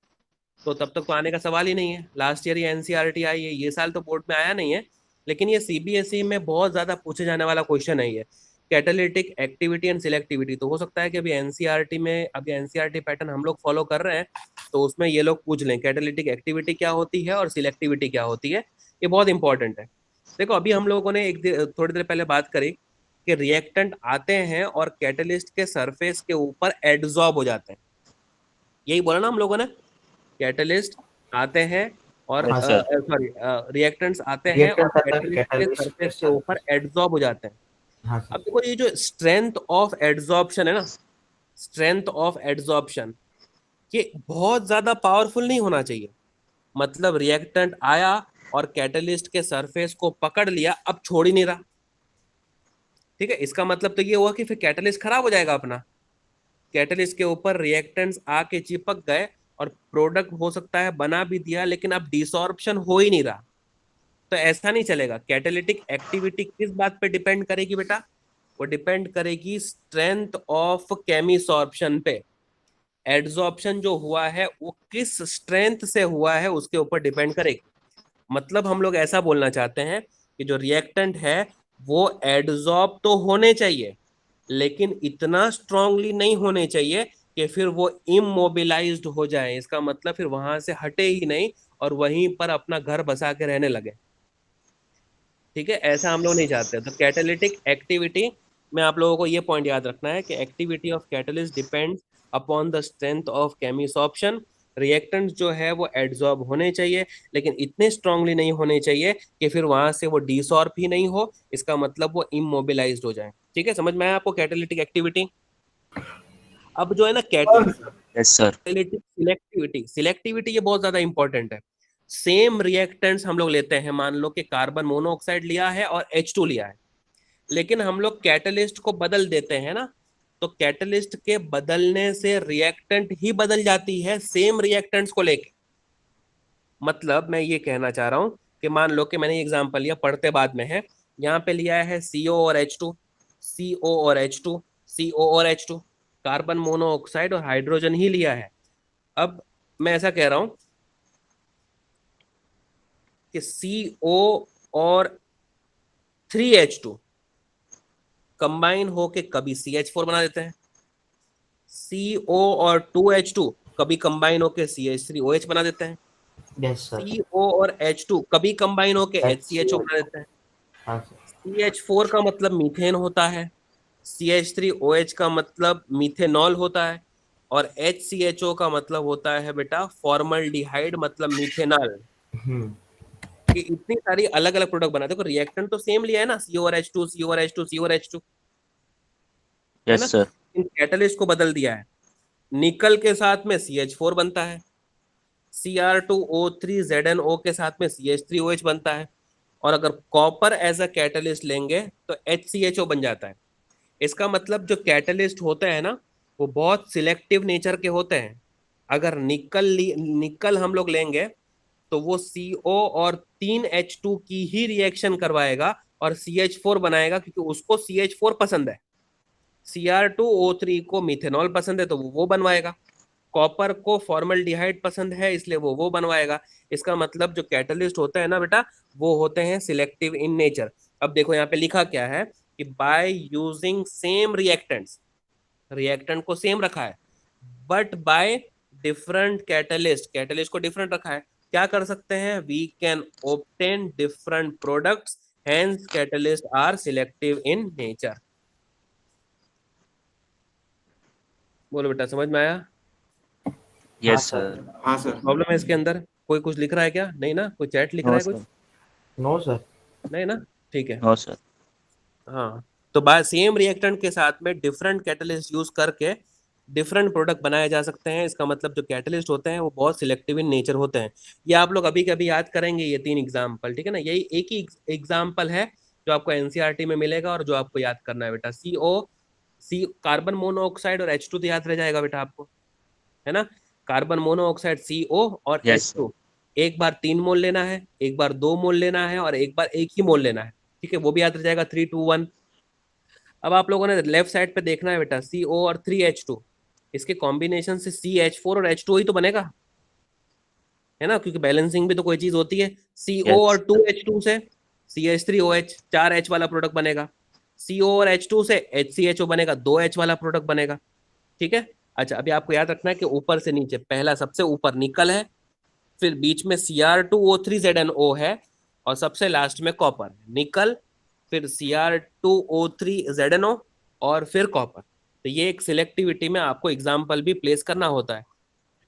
तो तब तक तो आने का सवाल ही नहीं है। लास्ट ईयर ये एनसीईआरटी आई है, ये साल तो बोर्ड में आया नहीं है, लेकिन ये सीबीएसई में बहुत ज्यादा पूछे जाने वाला क्वेश्चन है ये कैटालिटिक एक्टिविटी एंड सिलेक्टिविटी। तो हो सकता है कि अभी एनसीईआरटी में, अभी एनसीईआरटी पैटर्न हम लोग फॉलो कर रहे हैं, तो उसमें ये लोग पूछ लें कैटालिटिक एक्टिविटी क्या होती है और सिलेक्टिविटी क्या होती है। ये बहुत इंपॉर्टेंट है। देखो, अभी हम लोगों ने थोड़ी देर पहले बात करी कि रिएक्टेंट आते हैं और कैटलिस्ट के सरफेस के ऊपर एडजॉर्ब हो जाते हैं। यही बोला ना हम लोगों ने, कैटलिस्ट आते हैं और Yes, sir. सॉरी रिएक्टेंट्स आते हैं और Reactants आते हैं, कैटलिस्ट के catalyst सरफेस के के ऊपर एडजॉर्ब हो जाते हैं। हाँ अब सर। देखो, ये जो स्ट्रेंथ ऑफ एडजॉर्प्शन है ना, स्ट्रेंथ ऑफ एडजॉर्प्शन, ये बहुत ज्यादा पावरफुल नहीं होना चाहिए। मतलब रिएक्टेंट आया और कैटलिस्ट के सरफेस को पकड़ लिया, अब छोड़ ही नहीं रहा। ठीक है, इसका मतलब तो ये हुआ कि फिर कैटलिस्ट खराब हो जाएगा अपना। कैटलिस्ट के ऊपर रिएक्टेंट्स आके चिपक गए और प्रोडक्ट हो सकता है बना भी दिया, लेकिन अब डिसॉर्प्शन हो ही नहीं रहा। तो ऐसा नहीं चलेगा। कैटालिटिक एक्टिविटी किस बात पे डिपेंड करेगी बेटा? वो डिपेंड करेगी स्ट्रेंथ ऑफ केमिसॉर्प्शन पे। एड्सॉर्प्शन जो हुआ है वो किस स्ट्रेंथ से हुआ है उसके ऊपर डिपेंड करेगी। मतलब हम लोग ऐसा बोलना चाहते हैं कि जो रिएक्टेंट है वो एड्सॉर्ब तो होने चाहिए, लेकिन इतना स्ट्रांगली नहीं होने चाहिए कि फिर वो इमोबिलाइज्ड हो जाए। इसका मतलब फिर वहां से हटे ही नहीं और वहीं पर अपना घर बसा के रहने लगे। ठीक है, ऐसा हम लोग नहीं चाहते। तो कैटालिटिक एक्टिविटी में आप लोगों को ये पॉइंट याद रखना है कि activity of catalyst depends upon the strength of chemisorption. Reactants जो है वो एड्सॉर्ब होने चाहिए, लेकिन इतने स्ट्रांगली नहीं होने चाहिए कि फिर वहां से वो डिसॉर्ब ही नहीं हो, इसका मतलब वो इमोबिलाइज्ड हो जाए। ठीक है, समझ में आया आपको कैटालिटिक एक्टिविटी? अब जो है ना यस सर। सिलेक्टिविटी, सिलेक्टिविटी ये बहुत ज्यादा इंपॉर्टेंट है। सेम रिएक्टेंट्स हम लोग लेते हैं, मान लो कि कार्बन मोनोऑक्साइड लिया है और H2 लिया है, लेकिन हम लोग कैटलिस्ट को बदल देते हैं ना, तो कैटलिस्ट के बदलने से रिएक्टेंट ही बदल जाती है सेम रिएक्टेंट्स को लेके। मतलब मैं ये कहना चाह रहा हूं कि मान लो कि मैंने एग्जांपल लिया, पढ़ते बाद में है, यहाँ पे लिया है CO और H2, CO और H2, CO और H2, कार्बन मोनोऑक्साइड और हाइड्रोजन ही लिया है। अब मैं ऐसा कह रहा हूं कि CO और 3H2 कंबाइन होके कभी CH4 बना देते हैं, CO और 2H2 कभी कंबाइन होके CH3OH बना देते हैं, यस सर। CO और H2 कभी कंबाइन होके HCHO बना देते हैं। हाँ सर। CH4 का मतलब मीथेन होता है, CH3OH का मतलब मीथेनॉल होता है, और HCHO का मतलब होता है बेटा फॉर्मल्डिहाइड, मतलब मीथेनॉल। कि इतनी सारी अलग अलग प्रोडक्ट बनाते, देखो रिएक्टेंट तो सेम लिया है ना, CO और H2, CO और H2, CO और H2, है ना? Yes sir. इन कैटलिस्ट को बदल दिया है। निकल के साथ में CH4 बनता है, Cr2O3ZnO के साथ में CH3OH बनता है, और अगर कॉपर एज अ कैटलिस्ट लेंगे तो HCHO बन जाता है। इसका मतलब जो कैटलिस्ट होते हैं ना वो बहुत सिलेक्टिव नेचर के होते हैं। अगर निकल हम लोग लेंगे तो वो CO और 3H2 की ही रिएक्शन करवाएगा और CH4 बनाएगा, क्योंकि उसको CH4 पसंद है। Cr2O3 को मिथेनॉल पसंद है तो वो बनवाएगा। कॉपर को फॉर्मल्डिहाइड पसंद है इसलिए वो बनवाएगा। इसका मतलब जो कैटलिस्ट होता है ना बेटा, वो होते हैं सिलेक्टिव इन नेचर। अब देखो यहाँ पे लिखा क्या है कि by using same reactants, reactant को सेम रखा है, but by different catalyst, catalyst को डिफरेंट रखा है, क्या कर सकते हैं? We can obtain different products, hence catalyst are selective in nature. बोलो बेटा, समझ में आया? Yes sir. हाँ सर। प्रॉब्लम है इसके अंदर? कोई कुछ लिख रहा है क्या? नहीं ना? कोई चैट लिख रहा नो है कुछ? सर। No sir. नहीं ना? ठीक है। No sir. हाँ, तो बाय सेम रिएक्टेंट के साथ में डिफरेंट कैटलिस्ट यूज करके डिफरेंट प्रोडक्ट बनाए जा सकते हैं। इसका मतलब जो कैटलिस्ट होते हैं वो बहुत सिलेक्टिव इन नेचर होते हैं। ये आप लोग अभी कभी याद करेंगे ये 3 एग्जाम्पल, ठीक है ना? यही एक ही एग्जाम्पल है जो आपको एनसीईआरटी में मिलेगा और जो आपको याद करना है बेटा। सी कार्बन मोनोऑक्साइड और H2 तो याद रह जाएगा बेटा आपको, है ना? कार्बन मोनोऑक्साइड CO और यस H2 एक बार 3 मोल लेना है, एक बार 2 मोल लेना है और एक बार 1 ही मोल लेना है, ठीक है? वो भी याद रह जाएगा 3, 2, 1। अब आप लोगों ने लेफ्ट साइड पे देखना है बेटा, CO और 3H2 इसके कॉम्बिनेशन से CH4 और H2 ही तो बनेगा, है ना? क्योंकि बैलेंसिंग भी तो कोई चीज होती है। CO Yes. और 2H2 से CH3OH 4H वाला प्रोडक्ट बनेगा। CO और H2 से HCHO बनेगा, 2H वाला प्रोडक्ट बनेगा, ठीक है? अच्छा, अभी आपको याद रखना है कि ऊपर से नीचे पहला सबसे ऊपर निकल है, फिर बीच में Cr2O3ZnO है और सबसे लास्ट में कॉपर। निकल, फिर Cr2O3ZnO और फिर कॉपर। तो ये एक सिलेक्टिविटी में आपको एग्जाम्पल भी प्लेस करना होता है।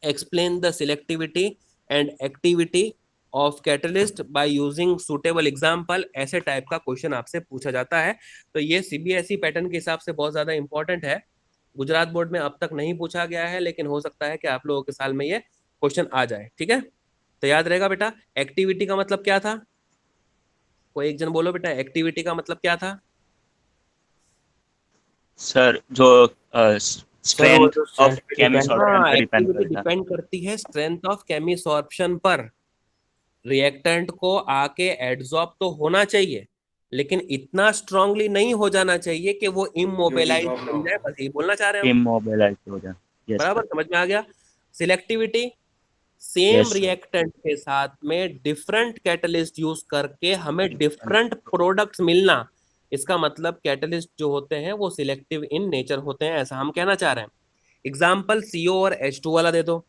Explain the selectivity and activity of catalyst by using suitable example, ऐसे टाइप का क्वेश्चन आपसे पूछा जाता है। तो ये CBSE पैटर्न के हिसाब से बहुत ज्यादा इंपॉर्टेंट है। गुजरात बोर्ड में अब तक नहीं पूछा गया है, लेकिन हो सकता है कि आप लोगों के साल में ये क्वेश्चन आ जाए, ठीक है? तो याद रहेगा बेटा, एक्टिविटी का मतलब क्या था? कोई एक जन बोलो बेटा, एक्टिविटी का मतलब क्या था? सर जो स्ट्रेंथ जो ऑफ strength पे केमिसॉर्प्शन हाँ, पर डिपेंड एक्टिविटी करता है। डिपेंड करती है स्ट्रेंथ ऑफ केमिसॉर्प्शन पर। रिएक्टेंट को आके एड्सॉर्ब तो होना चाहिए, लेकिन इतना स्ट्रांगली नहीं हो जाना चाहिए कि वो इमोबिलाइज बन जाए। बस ये बोलना चाह रहे हैं हम। इमोबिलाइज हो जाए। यस बराबर, समझ में आ गया? Selectivity, same yes sir. Reactant के साथ में डिफरेंट कैटलिस्ट यूज करके हमें डिफरेंट प्रोडक्ट्स मिलना, इसका मतलब कैटलिस्ट जो होते हैं वो सिलेक्टिव इन नेचर होते हैं, ऐसा हम कहना चाह रहे हैं। एग्जाम्पल CO और H2 वाला दे दो।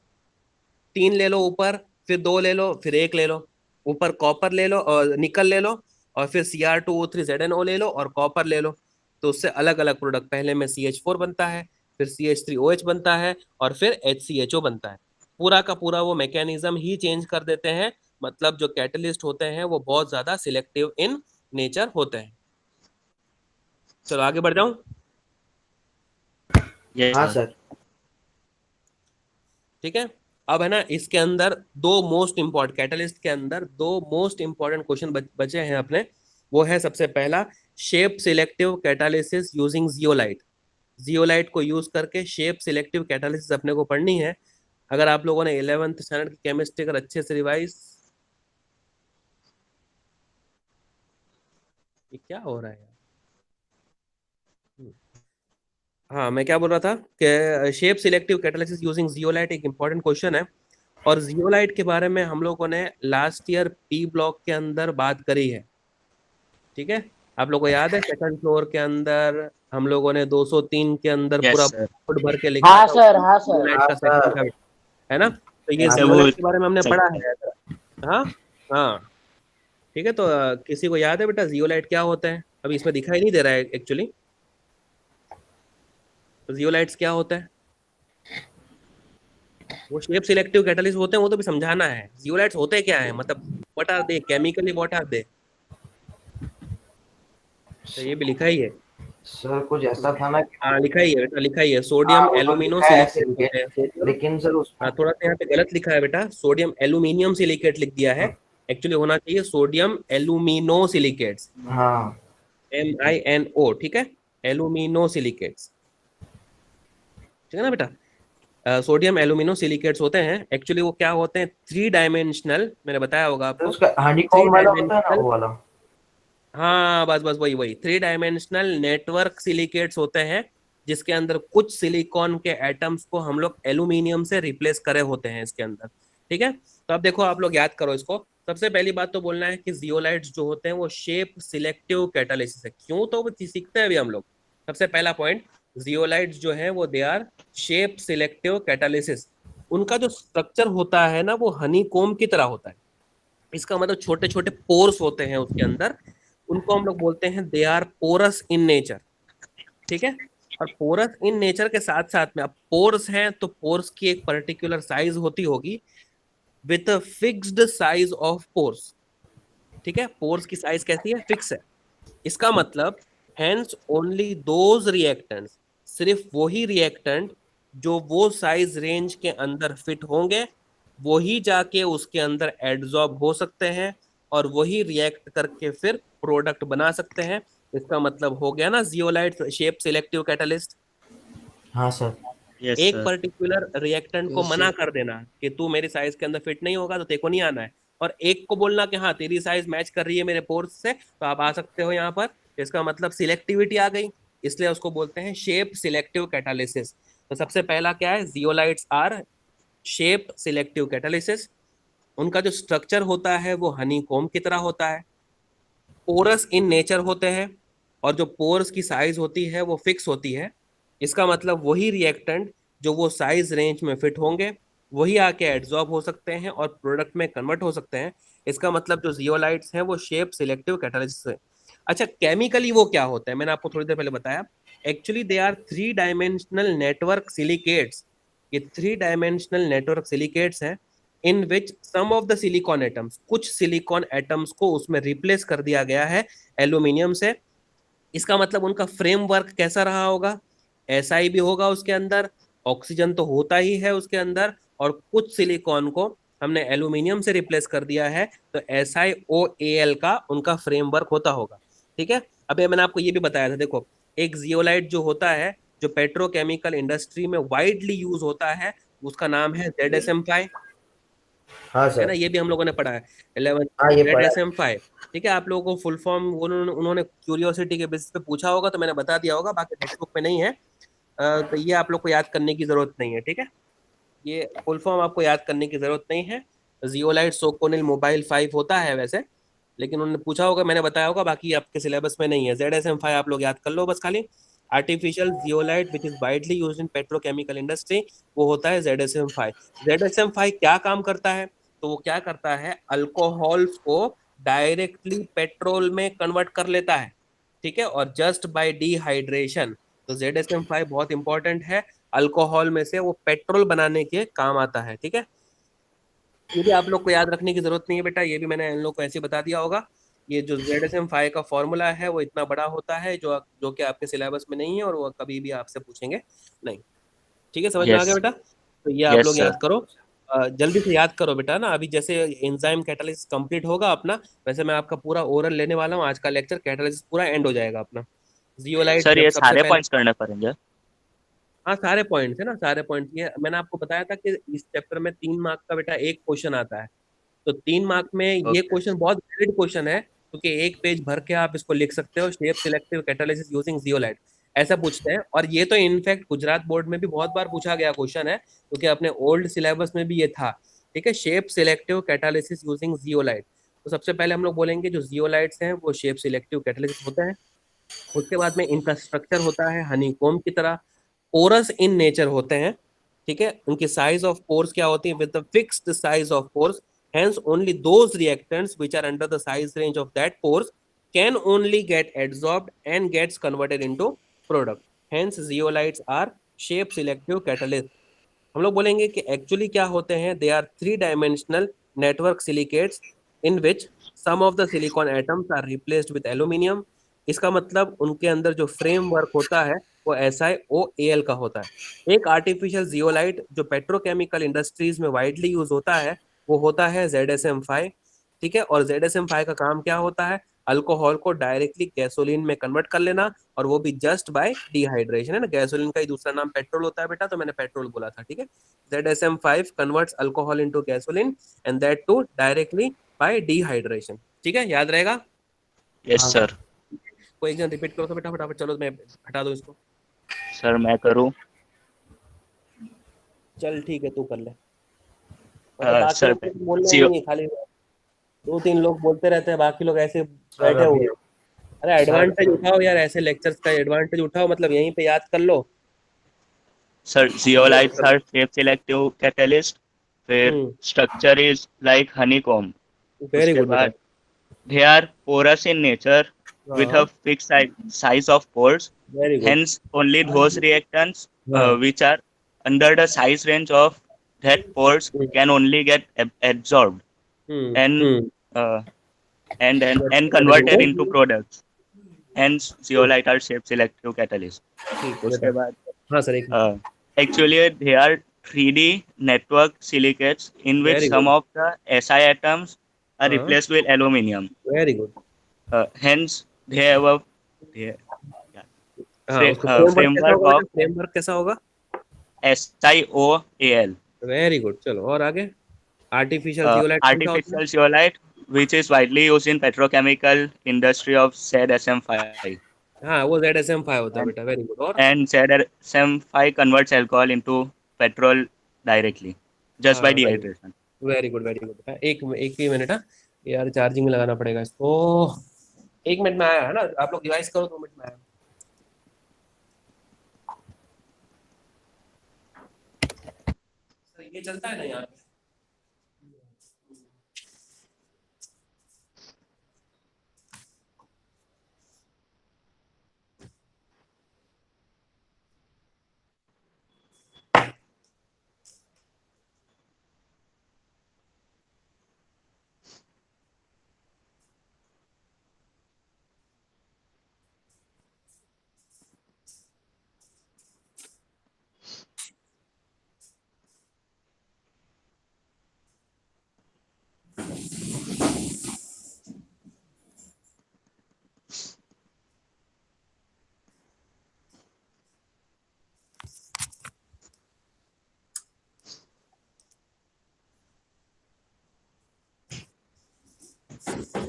3 ले लो ऊपर, फिर 2 ले लो, फिर 1 ले लो। ऊपर कॉपर ले लो और निकल ले लो, और फिर Cr2O3ZnO ले लो और कॉपर ले लो। तो उससे अलग अलग प्रोडक्ट, पहले में CH4 बनता है, फिर CH3OH बनता है और फिर HCHO बनता है। पूरा का पूरा वो मैकेनिज्म ही चेंज कर देते हैं। मतलब जो कैटलिस्ट होते हैं वो बहुत ज्यादा सिलेक्टिव इन नेचर होते हैं। चलो आगे बढ़ जाऊं। यस हाँ सर। सर। ठीक है, अब है ना, इसके अंदर दो मोस्ट इंपॉर्टेंट कैटलिस्ट के अंदर दो मोस्ट इंपॉर्टेंट क्वेश्चन बचे हैं अपने। वो है सबसे पहला, shape selective catalysis using zeolite. Zeolite को यूज करके शेप सिलेक्टिव कैटालिसिस अपने को पढ़नी है। अगर आप लोगों ने 11th स्टैंडर्ड की केमिस्ट्री अगर अच्छे से रिवाइज, ये क्या हो रहा है यार? हाँ, मैं क्या बोल रहा था कि shape selective catalysis using zeolite एक इंपॉर्टेंट क्वेश्चन है। और जियोलाइट के बारे में हम लोगों ने लास्ट ईयर P ब्लॉक के अंदर बात करी है, ठीक है? आप लोगों को याद है सेकंड फ्लोर के अंदर हम लोगों ने 203 के अंदर पूरा यस सर। फुट भर के लिखा हाँ था, सर, हाँ सर। जियोलाइट का हाँ सेक्शन सर। था, है ना? तो ये हाँ, जियोलाइट वो के बारे में हमने पढ़ा है। सेक्शन। हाँ हाँ, ठीक है। तो किसी को याद है बेटा जियोलाइट क्या होता है? अभी इसमें दिखाई नहीं दे रहा है एक्चुअली। तो जियोलाइट्स क्या होता है? वो शेप सिलेक्टिव कैटलिस्ट होते हैं, वो तो भी समझाना है। जियोलाइट्स होते क्या है, मतलब what are they, chemically what are they? तो ये भी लिखा ही है। सर कुछ ऐसा था ना कि हाँ, लिखा ही है बेटा, लिखा ही है। सोडियम हाँ, वो तो एल्यूमिनो लिखा है सिलिकेट होते हैं। सोडियम, लेकिन सर उसमें हाँ, थोड़ा सा यहाँ पे गलत लिखा है बेटा, सोडियम एल्यूमिनियम सिलिकेट लिख दिया है। एक्चुअली होना चाहिए सोडियम एल्यूमिनो सिलिकेट्स, हाँ MINO, ठीक है? एल्यूमिनो सिलिकेट्स, ठीक है ना बेटा? सोडियम एल्यूमिनो सिलिकेट्स होते हैं। एक्चुअली वो क्या होते हैं, 3 डायमेंशनल, मैंने बताया होगा सर आपको। उसका हनीकॉम वाला होता है ना, वो वाला। हाँ, बस बस वही वही 3 डायमेंशनल नेटवर्क सिलिकेट्स होते हैं, जिसके अंदर कुछ सिलिकॉन के एटम्स को हम लोग एल्यूमिनियम से रिप्लेस करे होते हैं इसके अंदर, ठीक है? तो अब देखो, आप लोग याद करो इसको। सबसे पहली बात तो बोलना है कि जियोलाइट्स जो होते हैं वो शेप सिलेक्टिव कैटालिसिस है। क्यों, तो वो सीखते हैं अभी हम लोग। सबसे पहला पॉइंट, जियोलाइट्स जो है वो they are shape selective catalysis. उनका जो स्ट्रक्चर होता है ना, वो हनीकॉम की तरह होता है। इसका मतलब छोटे छोटे पोर्स होते हैं उसके अंदर, उनको हम लोग बोलते हैं they are porous in nature, ठीक है? और पोरस इन नेचर के साथ साथ में, अब पोर्स हैं तो पोर्स की एक पर्टिकुलर साइज होती होगी with a fixed size of pores. ठीक है, पोर्स की साइज कैसी है, फिक्स है। इसका मतलब हेंस ओनली दोज रिएक्टेंट्स, सिर्फ वही रिएक्टेंट जो वो साइज रेंज के अंदर फिट होंगे वही जाके उसके अंदर एडजॉर्ब हो सकते हैं और वही रिएक्ट करके फिर प्रोडक्ट बना सकते हैं। इसका मतलब हो गया ना जियोलाइट शेप सिलेक्टिव कैटलिस्ट। हाँ सर। यस एक सर। पर्टिकुलर रिएक्टेंट को मना कर देना कि तू मेरी साइज के अंदर फिट नहीं होगा तो तेरे को नहीं आना है, और एक को बोलना कि हाँ तेरी साइज मैच कर रही है मेरे पोर्स से तो आप आ सकते हो यहाँ पर। इसका मतलब सिलेक्टिविटी आ गई, इसलिए उसको बोलते हैं शेप सिलेक्टिव कैटालिसिस। तो सबसे पहला क्या है, zeolites are shape selective catalysis. उनका जो स्ट्रक्चर होता है वो हनीकॉम्ब की तरह होता है, पोरस इन नेचर होते हैं और जो पोर्स की साइज होती है वो फिक्स होती है। इसका मतलब वही रिएक्टेंट जो वो साइज रेंज में फिट होंगे वही आके एड्सॉर्ब हो सकते हैं और प्रोडक्ट में कन्वर्ट हो सकते हैं। इसका मतलब जो जियोलाइट्स हैं वो शेप सिलेक्टिव कैटालिसिस है। अच्छा, केमिकली वो क्या होता है, मैंने आपको थोड़ी देर पहले बताया। Actually they are 3 dimensional network silicates. ये 3 डायमेंशनल नेटवर्क सिलिकेट्स हैं in which some of the silicon atoms, कुछ सिलिकॉन एटम्स को उसमें रिप्लेस कर दिया गया है एल्यूमिनियम से। इसका मतलब उनका फ्रेमवर्क कैसा रहा होगा, SI भी होगा उसके अंदर, ऑक्सीजन तो होता ही है उसके अंदर, और कुछ सिलिकॉन को हमने एल्यूमिनियम से रिप्लेस कर दिया है तो SiOAl का उनका फ्रेमवर्क होता होगा। ठीक है, अभी मैंने आपको ये भी बताया था, देखो एक जियोलाइट जो होता है जो पेट्रोकेमिकल इंडस्ट्री में वाइडली यूज होता है उसका नाम है ZSM5, हाँ है सर। ना, ये भी हम लोगों ने पढ़ा है 11 हाँ ये पढ़ा है। ZSM5। ठीक है, आप लोगों को फुल फॉर्म उन्होंने क्यूरियोसिटी के बेसिस पे पूछा होगा तो मैंने बता दिया होगा, बाकी टेक्स्ट बुक में नहीं है। तो ये आप लोग को याद करने की जरूरत नहीं है। ठीक है, ये फुल फॉर्म आपको याद करने की जरूरत नहीं है। जियोलाइट सोकोनिल मोबाइल 5 होता है वैसे, लेकिन उन्होंने पूछा होगा मैंने बताया होगा, बाकी आपके सिलेबस में नहीं है। ZSM5 आप लोग याद कर लो बस खाली। Artificial zeolite which is widely used in petrochemical industry, वो होता है ZSM5। ZSM5 क्या काम करता है, तो वो क्या करता है, अल्कोहल्स को डायरेक्टली पेट्रोल में कन्वर्ट कर लेता है। ठीक है, और जस्ट बाय डिहाइड्रेशन। तो ZSM5 बहुत इंपॉर्टेंट है, अल्कोहल में से वो पेट्रोल बनाने के काम आता है। ठीक है, ये भी आप लोग को याद रखने की जरूरत नहीं है बेटा, ये भी मैंने इन लोग को ऐसे बता दिया होगा। ये जो ZSM5 का फॉर्मूला है वो इतना बड़ा होता है जो कि आपके सिलेबस में नहीं है और वो कभी भी आपसे पूछेंगे नहीं। ठीक है, समझ में आ गया यस बेटा, तो ये आप यस लोग सर। याद करो। जल्दी से याद करो बेटा ना, अभी जैसे एंजाइम कैटालिसिस कंप्लीट होगा अपना, वैसे मैं आपका पूरा ओरल लेने वाला हूँ। आज का लेक्चर कैटालिसिस पूरा एंड हो जाएगा अपना। जियोलाइट सर जब ये सबसे सारे पहले, पॉइंट्स करने पड़ेंगे? हाँ सारे पॉइंट्स है ना, सारे पॉइंट। ये मैंने आपको बताया था कि इस चैप्टर में 3 मार्क का बेटा एक क्वेश्चन आता है, तो 3 मार्क में ये ओके। क्वेश्चन बहुत वैलिड क्वेश्चन है क्योंकि एक पेज भर के आप इसको लिख सकते हो, shape selective catalysis using zeolite ऐसा पूछते हैं। और ये तो इनफैक्ट गुजरात बोर्ड में भी बहुत बार पूछा गया क्वेश्चन है क्योंकि अपने ओल्ड सिलेबस में भी ये था। ठीक है, shape selective catalysis using zeolite. तो सबसे पहले हम लोग बोलेंगे जो जियोलाइट्स हैं वो शेप सिलेक्टिव कैटालिसिस होते हैं। उसके बाद में इनका स्ट्रक्चर होता है हनीकॉम्ब की तरह, पोरस इन नेचर होते हैं। ठीक है, उनकी साइज ऑफ पोर्स क्या होती है, with the fixed size of pores, hence only those reactants which are under the size range of that pores can only get adsorbed and gets converted into product, hence zeolites are shape selective catalyst। हम लोग बोलेंगे कि actually क्या होते हैं, they are 3 dimensional network silicates in which some of the silicon atoms are replaced with aluminium. इसका मतलब उनके अंदर जो फ्रेमवर्क होता है वो SiOAl का होता है। एक आर्टिफिशियल जियोलाइट जो पेट्रोकेमिकल इंडस्ट्रीज में वाइडली यूज होता है वो होता है ZSM5। ठीक है, और ZSM5 का काम क्या होता है, अल्कोहल को डायरेक्टली गैसोलीन में कन्वर्ट कर लेना, और वो भी जस्ट बाय डिहाइड्रेशन, है ना। गैसोलीन का ही दूसरा नाम पेट्रोल होता है बेटा, तो मैंने पेट्रोल बोला था। ठीक है, ZSM5 converts alcohol into gasoline and that too directly by dehydration. ठीक है, याद रहेगा। Yes sir. कोई एक जन रिपीट करो तो बेटा फटाफट, चलो मैं हटा दो इसको। सर मैं करूँ? चल ठीक है, तू कर ले। सर बाकी लोग बोलने जियो नहीं, खाली 2-3 लोग बोलते रहते हैं, बाकी लोग ऐसे सर बैठे हुए अभी हैं। अरे एडवांटेज उठाओ यार, ऐसे लेक्चर्स का एडवांटेज उठाओ, मतलब यहीं पे याद कर लो। Sir zeolites are shape selective catalyst, फिर structure is like honeycomb, very उसके गुड बाद they are porous in nature with a fixed size of pores, very good. Hence, only those reactants हाँ। which are under the size range of that pores can only get absorbed and hmm. uh, and very converted into good. products. Hence, zeolite are shape selective catalyst. ठीक है उसके बेटा। बाद हाँ sir, एक uh, actually they are 3D network silicates in which very some good. of the Si atoms are हाँ, replaced with aluminium. Very good. Hence, they have a they, yeah, हाँ, उसका framework of फ्रेमवर्क कैसा होगा? SiOAL. Very good. चलो और आगे। Artificial zeolite कौन सा होता है? Artificial zeolite, which is widely used in petrochemical industry of ZSM5. हाँ, वो ZSM5 होता है And, बेटा। Very good. और and ZSM5 converts alcohol into petrol directly, just by हाँ, very good, dehydration. Very good, very good. एक एक ही minute. हाँ यार, चार्जिंग में लगाना पड़ेगा इसको। 1 मिनट में आया है ना, आप लोग डिवाइस करो, 2 मिनट में आया। सर ये चलता है ना यहाँ पे?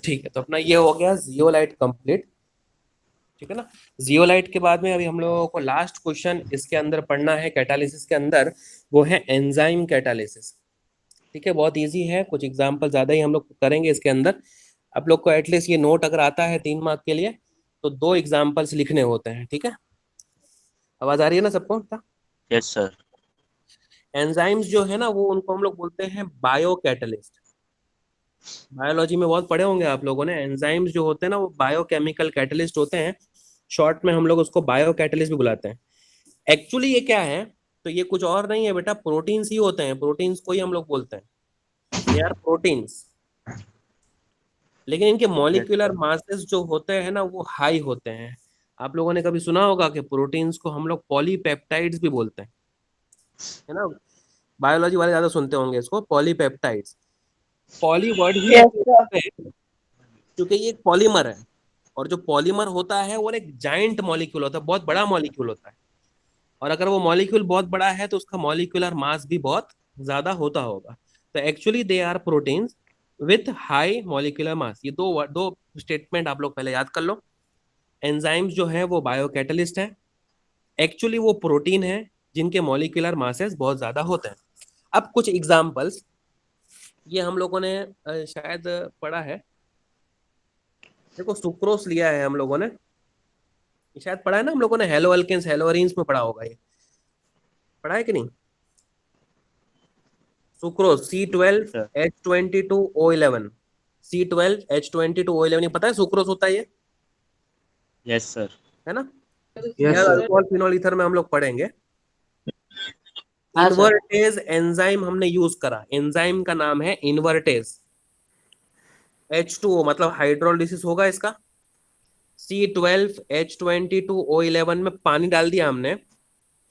ठीक है, तो अपना ये हो गया जियोलाइट कंप्लीट। ठीक है ना। जियोलाइट के बाद में अभी हम लोगों को लास्ट क्वेश्चन इसके अंदर पढ़ना है कैटालिसिस के अंदर, वो है एंजाइम कैटालिसिस। ठीक है, बहुत इजी है, कुछ एग्जांपल ज्यादा ही हम लोग करेंगे इसके अंदर। आप लोग को एटलीस्ट ये नोट अगर आता है 3 मार्क के लिए, तो 2 एग्जांपल्स लिखने होते हैं। ठीक है, आवाज आ रही है ना सबको? Yes, sir. एंजाइम्स जो है ना, वो उनको हम लोग बोलते हैं बायो कैटलिस्ट। बायोलॉजी में बहुत पढ़े होंगे आप लोगों ने। एंजाइम्स जो होते हैं ना, वो बायोकेमिकल कैटलिस्ट होते हैं। शॉर्ट में हम लोग उसको बायो कैटलिस्ट भी बुलाते हैं। एक्चुअली ये क्या है, तो ये कुछ और नहीं है बेटा, प्रोटीन्स ही होते हैं। प्रोटीन्स को ही हम लोग बोलते हैं, दे आर प्रोटीन्स। लेकिन इनके Yes, मॉलिक्यूलर sir. मासेस जो होते हैं ना, वो हाई होते हैं। आप लोगों ने कभी सुना होगा कि प्रोटीन्स को हम लोग पॉलीपेप्टाइड्स भी बोलते हैं, है ना। बायोलॉजी वाले ज्यादा सुनते होंगे इसको, पॉलीपेप्टाइड्स। पॉली वर्ड ही यस इसलिए सर। बोलते हैं क्योंकि ये एक पॉलीमर है, और जो पॉलीमर होता है वो एक जाइंट मॉलिक्यूल होता है, बहुत बड़ा मॉलिक्यूल होता है। और अगर वो मॉलिक्यूल बहुत बड़ा है तो उसका मॉलिक्यूलर मास भी बहुत ज्यादा होता होगा। तो actually they are proteins with high molecular mass. ये दो दो स्टेटमेंट आप लोग पहले याद कर लो। एंजाइम्स जो है वो बायोकैटलिस्ट है, एक्चुअली वो प्रोटीन है जिनके मॉलिक्यूलर मासेस बहुत ज्यादा होते हैं। अब कुछ एग्जांपल्स, ये हम लोगों ने शायद पढ़ा है। देखो, सुक्रोस लिया है हम लोगों ने, ये शायद पढ़ा है ना हम लोगों ने। हेलो अल्केन्स हेलो अरीन्स में पढ़ा होगा, ये पढ़ा है कि नहीं? Sucrose Sir. C12H22O11, C12H22O11, ये पता है सुक्रोज होता है ये, Yes, sir. है ना। Yes, यार sir. अल्कोहल फिनोल ईथर में हम लोग पढ़ेंगे। हाँ सर। इन्वर्टेज एंजाइम हमने यूज करा, एंजाइम का नाम है इन्वर्टेज। H2O मतलब हाइड्रोलिसिस होगा इसका। C12H22O11 में पानी डाल दिया हमने,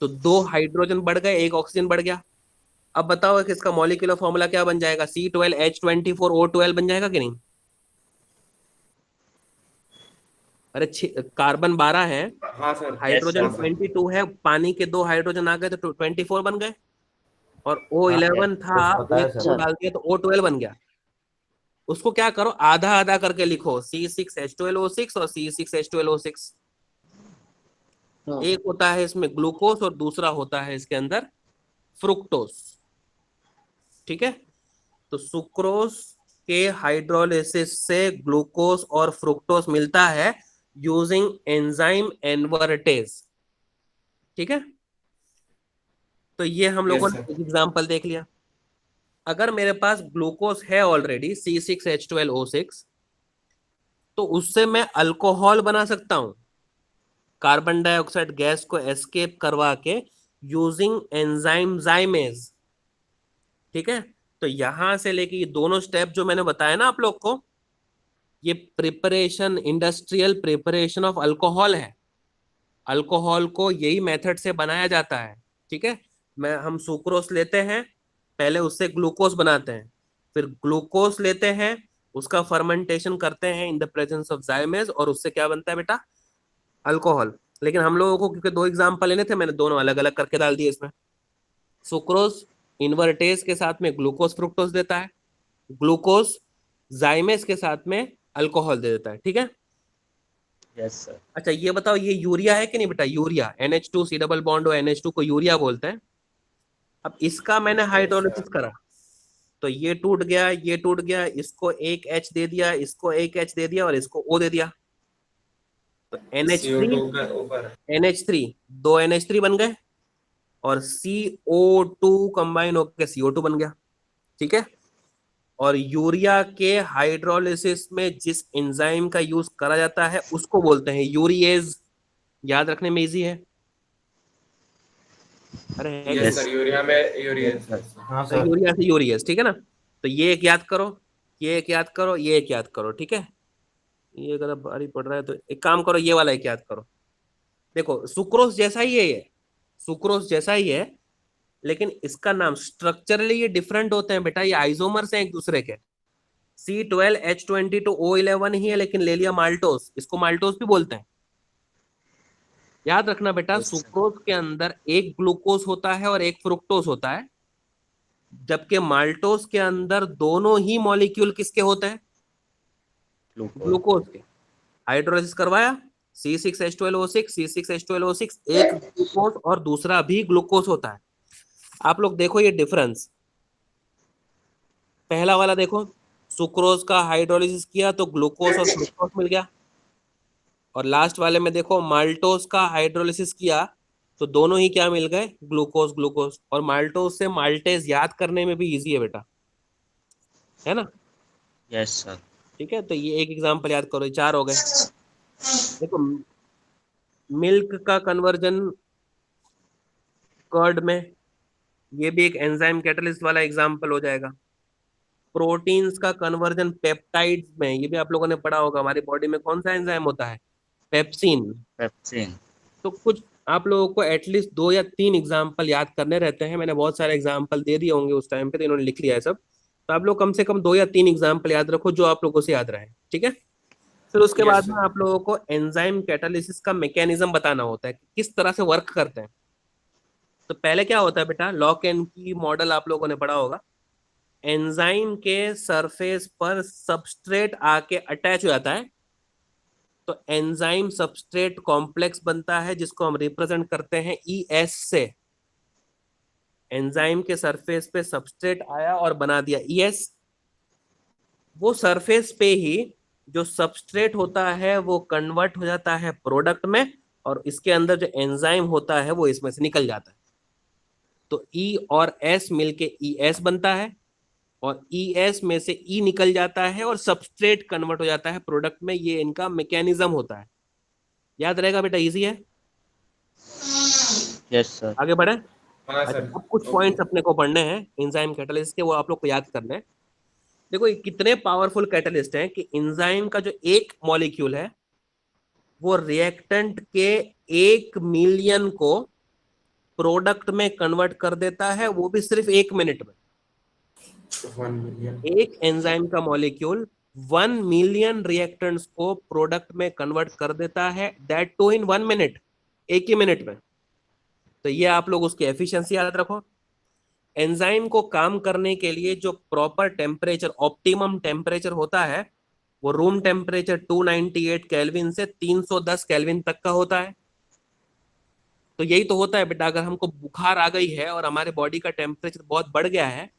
तो 2 हाइड्रोजन बढ़ गए, 1 ऑक्सीजन बढ़ गया। अब बताओ कि इसका मॉलिक्यूलर फॉर्मूला क्या बन जाएगा? C12H24O12 बन जाएगा कि नहीं? अरे कार्बन 12 है, हाँ सर। Yes, hydrogen sir. 22 है, पानी के 2 हाइड्रोजन आ गए तो 24 बन गए। और हाँ, O11 था, पता है एक सर। डाल दिया तो O12 बन गया। उसको क्या करो, आधा आधा करके लिखो, C6H12O6 और C6H12O6। एक होता है इसमें ग्लूकोस और दूसरा होता है इसके अंदर फ्रुक्टोस। ठीक है, तो सुक्रोस के हाइड्रोलिसिस से ग्लूकोस और फ्रुक्टोस मिलता है यूजिंग एंजाइम एन्वर्टेज। ठीक है, तो ये हम लोगों यस ने सर। एक एग्जांपल देख लिया। अगर मेरे पास ग्लूकोस है ऑलरेडी C6H12O6, तो उससे मैं अल्कोहल बना सकता हूं। कार्बन डाइऑक्साइड गैस को एस्केप करवा के यूजिंग एंजाइम जाइमेज। ठीक है, तो यहां से लेके ये दोनों स्टेप जो मैंने बताया ना आप लोग को, ये preparation, industrial preparation of alcohol है। अल्कोहल को यही मेथड से बनाया जाता है। ठीक है, हम सुक्रोज लेते हैं, पहले उससे ग्लूकोज बनाते हैं, फिर ग्लूकोज लेते हैं, उसका फर्मेंटेशन करते हैं इन द प्रेजेंस ऑफ जाइमेज, और उससे क्या बनता है बेटा, अल्कोहल। लेकिन हम लोगों को क्योंकि 2 एग्जाम्पल लेने थे, मैंने दोनों अलग अलग करके डाल दिए इसमें। सुक्रोज इन्वर्टेज के साथ में ग्लूकोज फ्रुक्टोज देता है, ग्लूकोज जाइमेज के साथ में अल्कोहल दे देता है। ठीक है, यस सर। अच्छा ये बताओ, ये यूरिया है कि नहीं बेटा, यूरिया NH2 डबल बॉन्ड और NH2 को यूरिया बोलते हैं। अब इसका मैंने हाइड्रोलिसिस करा तो ये टूट गया, ये टूट गया, इसको एक H दे दिया, इसको एक H दे दिया और इसको O दे दिया, तो NH3 CO2 ऊपर। NH3 दो NH3 बन गए और CO2 कंबाइन होकर CO2 बन गया। ठीक है, और यूरिया के हाइड्रोलिसिस में जिस एंजाइम का यूज करा जाता है उसको बोलते हैं यूरिएज। याद रखने में इजी है। अरे है यस सर, यूरिया में यूरिया। हाँ सर। यूरिया से यूरियस। ठीक है ना, तो ये एक याद करो, ये एक याद करो, ये एक याद करो। ठीक है, ये अगर भारी पड़ रहा है तो एक काम करो, ये वाला एक याद करो। देखो सुक्रोज जैसा ही है, ये सुक्रोज जैसा ही है, लेकिन इसका नाम स्ट्रक्चरली ये डिफरेंट होते हैं बेटा, ये आइसोमर्स हैं एक दूसरे के। C12H22O11 ही है, लेकिन ले लिया माल्टोस, इसको माल्टोस भी बोलते हैं। याद रखना बेटा, सुक्रोज के अंदर एक ग्लूकोज होता है और एक फ्रुक्टोज होता है, जबकि माल्टोस के अंदर दोनों ही मॉलिक्यूल किसके होते हैं, ग्लूकोज के। हाइड्रोलिसिस करवाया, C6H12O6, C6H12O6, एक ग्लूकोज और दूसरा भी ग्लूकोज होता है। आप लोग देखो ये डिफरेंस, पहला वाला देखो, सुक्रोज का हाइड्रोलिसिस किया तो ग्लूकोज और फ्रुक्टोज मिल गया, और लास्ट वाले में देखो माल्टोस का हाइड्रोलिसिस किया तो दोनों ही क्या मिल गए, ग्लूकोज ग्लूकोज। और माल्टोस से माल्टेज याद करने में भी इजी है बेटा, है ना। Yes sir. ठीक है, तो ये एक एग्जांपल याद करो, 4 हो गए। देखो मिल्क का कन्वर्जन कर्ड में, ये भी एक एंजाइम कैटलिस्ट वाला एग्जांपल हो जाएगा। प्रोटीन्स का कन्वर्जन पेप्टाइड्स में, ये भी आप लोगों ने पढ़ा होगा, हमारी बॉडी में कौन सा एंजाइम होता है, पेप्सिन। पेप्सिन। तो कुछ आप लोगों को एटलीस्ट 2 या 3 एग्जाम्पल याद करने रहते हैं। मैंने बहुत सारे एग्जाम्पल दे दिए होंगे उस टाइम पे, तो इन्होंने लिख लिया है सब, तो आप लोग कम से कम 2 या 3 एग्जाम्पल याद रखो जो आप लोगों से याद रहे। ठीक है, फिर उसके Yes, बाद sir. में आप लोगों को एंजाइम कैटालिसिस का मैकेनिज्म बताना होता है कि किस तरह से वर्क करते हैं। तो पहले क्या होता है बेटा, लॉक एंड की मॉडल आप लोगों ने पढ़ा होगा। एंजाइम के सरफेस पर सबस्ट्रेट आके अटैच हो जाता है, तो एंजाइम सबस्ट्रेट कॉम्प्लेक्स बनता है, जिसको हम रिप्रेजेंट करते हैं ES से। एंजाइम के सरफेस पे सबस्ट्रेट आया और बना दिया ES। वो सरफेस पे ही जो सबस्ट्रेट होता है वो कन्वर्ट हो जाता है प्रोडक्ट में, और इसके अंदर जो एंजाइम होता है वो इसमें से निकल जाता है। तो E और S मिलके ES बनता है, और ES में से E निकल जाता है और सबस्ट्रेट कन्वर्ट हो जाता है प्रोडक्ट में। ये इनका मैकेनिज्म होता है। याद रहेगा बेटा, इजी है। Yes sir. आगे बढ़े। हाँ अच्छा, सर। अब कुछ पॉइंट्स अपने को पढ़ने हैं एंजाइम कैटलिस्ट के, वो आप लोग को याद करने हैं। देखो ये कितने पावरफुल कैटलिस्ट हैं कि एंजाइम का जो एक मॉलिक्यूल है वो रिएक्टेंट के 1 मिलियन को प्रोडक्ट में कन्वर्ट कर देता है, वो भी सिर्फ 1 मिनट में। 1 मिलियन। एक एंजाइम का मॉलिक्यूल 1 मिलियन रिएक्टेंट्स को प्रोडक्ट में कन्वर्ट कर देता है, दैट टू इन 1 मिनट, 1 ही मिनट में। तो ये आप लोग उसकी एफिशिएंसी याद रखो। एंजाइम को काम करने के लिए जो प्रॉपर टेम्परेचर, ऑप्टिमम टेम्परेचर होता है, वो रूम टेम्परेचर 298 केल्विन से 310 केल्विन तक का होता है। तो यही तो होता है बेटा, अगर हमको बुखार आ गई है और हमारे बॉडी का टेम्परेचर बहुत बढ़ गया है,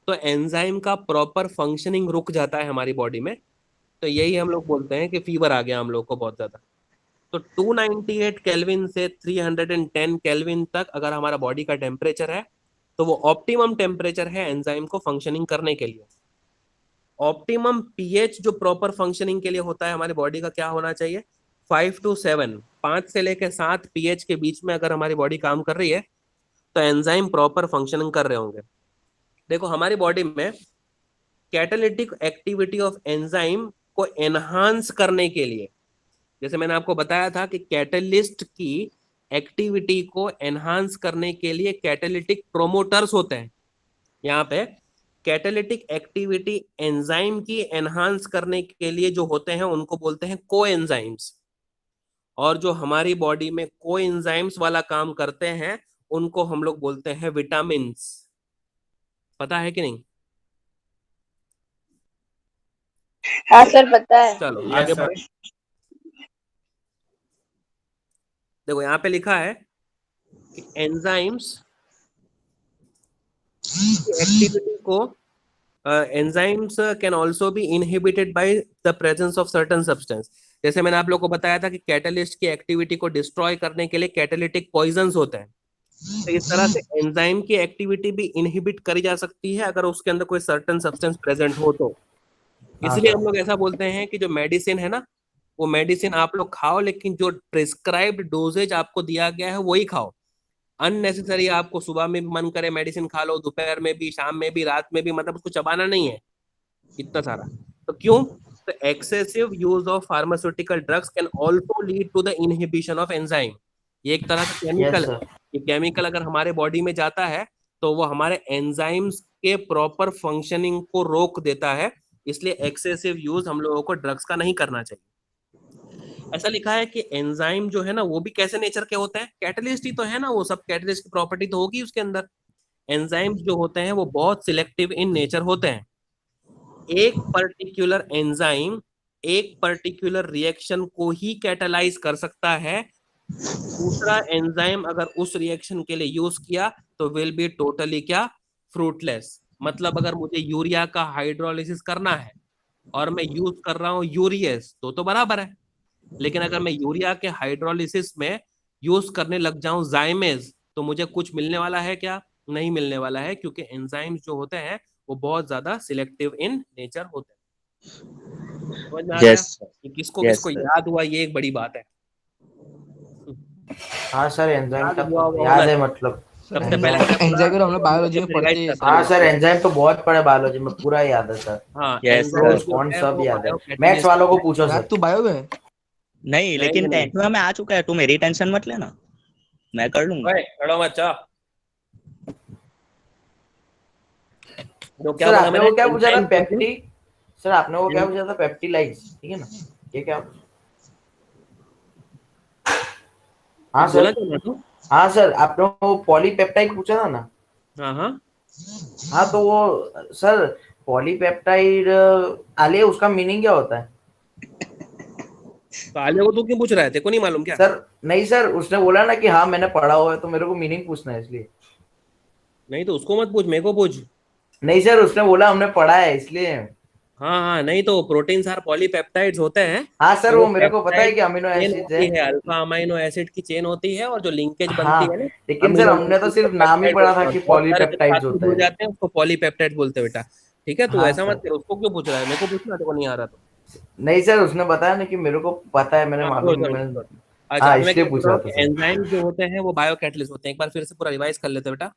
तो एंजाइम का प्रॉपर फंक्शनिंग रुक जाता है हमारी बॉडी में। तो यही हम लोग बोलते हैं कि फीवर आ गया हम लोग को बहुत ज्यादा। तो 298 केल्विन से 310 केल्विन तक अगर हमारा बॉडी का टेम्परेचर है, तो वो ऑप्टिमम टेम्परेचर है एंजाइम को फंक्शनिंग करने के लिए। ऑप्टिमम पीएच जो प्रॉपर फंक्शनिंग के लिए होता है हमारी बॉडी का, क्या होना चाहिए, 5 to 7, 5 से लेकर 7 pH के बीच में अगर हमारी बॉडी काम कर रही है तो एंजाइम प्रॉपर फंक्शनिंग कर रहे होंगे। देखो हमारी बॉडी में कैटालिटिक एक्टिविटी ऑफ एंजाइम को एनहांस करने के लिए, जैसे मैंने आपको बताया था कि कैटलिस्ट की एक्टिविटी को एनहांस करने के लिए कैटालिटिक प्रोमोटर्स होते हैं। यहाँ पे कैटालिटिक एक्टिविटी एंजाइम की एनहांस करने के लिए जो होते हैं उनको बोलते हैं कोएंजाइम्स, और जो हमारी बॉडी में कोएंजाइम्स वाला काम करते हैं उनको हम लोग बोलते हैं विटामिन्स। पता है कि नहीं? हाँ सर पता है। चलो Yes, आगे sir. बढ़े। देखो यहाँ पे लिखा है कि एंजाइम्स की एक्टिविटी को enzymes can also be inhibited by the presence of certain substance. जैसे मैंने आप लोग को बताया था कि कैटलिस्ट की एक्टिविटी को डिस्ट्रॉय करने के लिए कैटालिटिक पॉइजन्स होते हैं, तो इस तरह से एंजाइम की एक्टिविटी भी इनहिबिट करी जा सकती है अगर उसके अंदर कोई सर्टेन सब्सटेंस प्रेजेंट हो तो। इसलिए हम लोग ऐसा बोलते हैं कि जो मेडिसिन है ना, वो मेडिसिन आप लोग खाओ, लेकिन जो प्रिस्क्राइब्ड डोजेज आपको दिया गया है वही खाओ। अननेसेसरी आपको सुबह में भी मन करे मेडिसिन खा लो, दोपहर में भी, शाम में भी, रात में भी, मतलब उसको चबाना नहीं है इतना सारा। तो क्यों? तो excessive use of pharmaceutical drugs can also lead to the inhibition of enzyme. ये एक तरह का केमिकल Yes, है। sir. ये केमिकल अगर हमारे बॉडी में जाता है तो वो हमारे एंजाइम्स के प्रॉपर फंक्शनिंग को रोक देता है। इसलिए एक्सेसिव यूज हम लोगों को ड्रग्स का नहीं करना चाहिए। ऐसा लिखा है कि एंजाइम जो है ना वो भी कैसे नेचर के होते हैं? कैटलिस्ट ही तो है ना, वो सब कैटलिस्ट की प्रॉपर्टी तो होगी उसके अंदर। एंजाइम्स जो होते हैं वो बहुत सिलेक्टिव इन नेचर होते हैं। एक पर्टिकुलर एंजाइम एक पर्टिकुलर रिएक्शन को ही कैटलाइज कर सकता है। दूसरा एंजाइम अगर उस रिएक्शन के लिए यूज किया तो विल बी टोटली क्या? फ्रूटलेस। मतलब अगर मुझे यूरिया का हाइड्रोलिसिस करना है और मैं यूज कर रहा हूँ यूरियस तो बराबर है, लेकिन अगर मैं यूरिया के हाइड्रोलिसिस में यूज करने लग जाऊं जाइमेज तो मुझे कुछ मिलने वाला है क्या? नहीं मिलने वाला है, क्योंकि एंजाइम्स जो होते हैं वो बहुत ज्यादा सिलेक्टिव इन नेचर होते हैं। समझ में आ गया Yes, sir. कि किसको Yes, किसको sir. याद हुआ, ये एक बड़ी बात है। हाँ सर, एंजाइम याद का हुआ तो होगा याद ना। है, मतलब सबसे पहले एंजाइम को हम लोग बायोलॉजी में पढ़ते हैं हाँ सर, एंजाइम तो बहुत पढ़े बायोलॉजी में, पूरा याद है सर। हाँ, Yes, एंजाइम sir. जो कौन है सब वो याद है। बायोकैटालिस्ट मैथ्स वालों को पूछो यार सर। तू बायो में नहीं, लेकिन नहीं। 10th में आ चुका है, तू मेरी टेंशन मत लेना, मैं कर लूंगा। ओए, खड़ो मत जा। तो क्या सर बोला आपने मैंने? वो क्या पूछा था? एंजाइम जो है- पेप्टी। सर आपने वो क्या पूछा था? पेप्टिलाइज, ठीक है ना? ये क्या? हाँ बोला सर। क्या मैं तो? हाँ सर, आपने वो पॉलीपेप्टाइड पूछा था ना? हाँ हाँ। हाँ तो वो सर, पॉलीपेप्टाइड आलिया, उसका मीनिंग क्या होता है? तो आलिया को तू क्यों पूछ रहा है? तेरे को नहीं मालूम क्या? सर नहीं सर, उसने बोला ना कि हाँ मैंने पढ़ा हुआ है, तो मेरे को मीनिंग पूछना है इसलिए। नहीं तो उसको मत पूछ, मेरे को पूछ। नहीं सर, उसने बोला हमने पढ़ा है इसलिए। हाँ हाँ, नहीं तो प्रोटीन्स आर पॉलीपेप्टाइड्स होते हैं। हाँ सर, वो मेरे को पता है पेप्टाइड कि अमीनो चेन एसिड्स होती है। है, अल्फा अमीनो एसिड की चेन होती है, और जो लिंकेज हाँ, बनती है ना, लेकिन सर अमीनो हमने तो एसिड सिर्फ को नाम ही पेप्टाइड पढ़ा बोलते था हैं। कि बहुत सारे जब पॉलीपेप्टाइड्स साथ में होता जुड़ है। जाते हैं उसको पॉलीपेप्टाइड बोलते हैं बेटा। ठीक है, तू हाँ ऐसा मत सर। कर, उसको क्यों पूछ रहा है? मेरे को पूछना, तेरे को नहीं आ रहा तो। नहीं सर, उसने बताया ना कि मेरे को पता है, मैंने हाँ, मालूम छोड़, है, छोड़, मैंने। छोड़। अच्छा, हाँ तो मैं इसलिए क्या बोल पूछ रहा रहा हूँ था कि सर। एंजाइम जो होते हैं वो बायोकैटलिस्ट होते हैं। एक बार फिर से पूरा रिवाइज कर लेते हैं बेटा।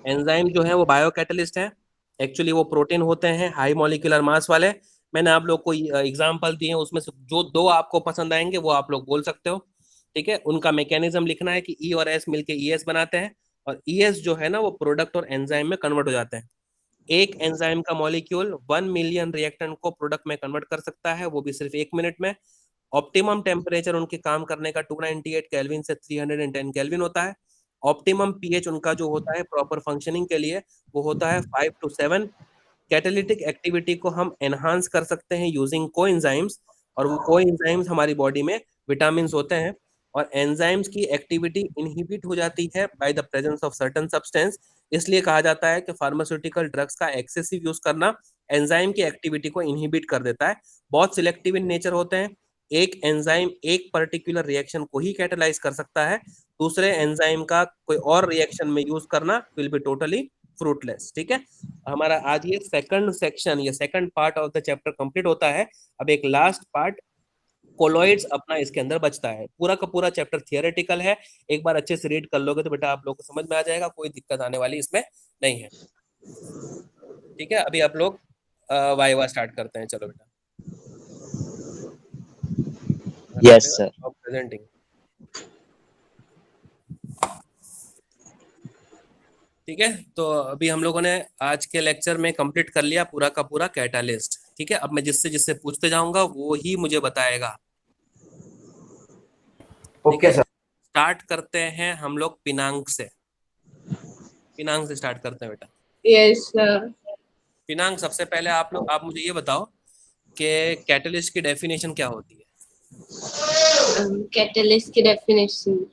एंजाइम जो है वो बायोकैटलिस्ट है। एक्चुअली वो प्रोटीन होते हैं हाई मॉलिक्यूलर मास वाले। मैंने आप लोग को एग्जांपल दिए हैं, उसमें से जो दो आपको पसंद आएंगे वो आप लोग बोल सकते हो। ठीक है, उनका मैकेनिज्म लिखना है कि ई और एस मिलके ई एस बनाते हैं, और ई एस जो है ना वो प्रोडक्ट और एंजाइम में कन्वर्ट हो जाते हैं। एक एंजाइम का मॉलिक्यूल 1 मिलियन रिएक्टेंट को प्रोडक्ट में कन्वर्ट कर सकता है, वो भी सिर्फ 1 मिनट में। ऑप्टिमम टेम्परेचर उनके काम करने का 298 केल्विन से 310 केल्विन होता है। ऑप्टिमम पीएच उनका जो होता है प्रॉपर फंक्शनिंग के लिए वो होता है 5 to 7। कैटालिटिक एक्टिविटी को हम एनहांस कर सकते हैं यूजिंग कोएंजाइम्स, और वो कोएंजाइम्स हमारी बॉडी में विटामिन होते हैं। और एंजाइम्स की एक्टिविटी इनहिबिट हो जाती है by the presence of certain substance. इसलिए कहा जाता है कि फार्मास्यूटिकल ड्रग्स का एक्सेसिव यूज करना एंजाइम की एक्टिविटी को इनहिबिट कर देता है। बहुत सिलेक्टिव इन नेचर होते हैं। एक एंजाइम एक पर्टिकुलर रिएक्शन को ही कैटलाइज कर सकता है, दूसरे एंजाइम का कोई और रिएक्शन में यूज करना विल बी टोटली फ्रूटलेस। ठीक है, हमारा आज ये सेकंड सेक्शन या second part of the chapter complete होता है। अब एक लास्ट पार्ट कोलॉइड्स अपना इसके अंदर बचता है। पूरा का पूरा चैप्टर थियोरेटिकल है, एक बार अच्छे से रीड कर लोगे तो बेटा आप लोग को समझ में आ जाएगा, कोई दिक्कत आने वाली इसमें नहीं है। ठीक है, अभी आप लोग वाइवा स्टार्ट करते हैं। चलो बेटा। Yes sir. प्रेजेंटिंग। ठीक है, तो अभी हम लोगों ने आज के लेक्चर में कंप्लीट कर लिया पूरा का पूरा कैटालिस्ट। ठीक है, अब मैं जिससे जिससे पूछते जाऊंगा वो ही मुझे बताएगा। Okay sir. स्टार्ट करते हैं हम लोग पिनांग से। पिनांग से स्टार्ट करते हैं बेटा। Yes sir. पिनांग, सबसे पहले आप मुझे ये बताओ कि कैटलिस्ट की डेफिनेशन क्या होती है? कैटलिस्ट की डेफिनेशन,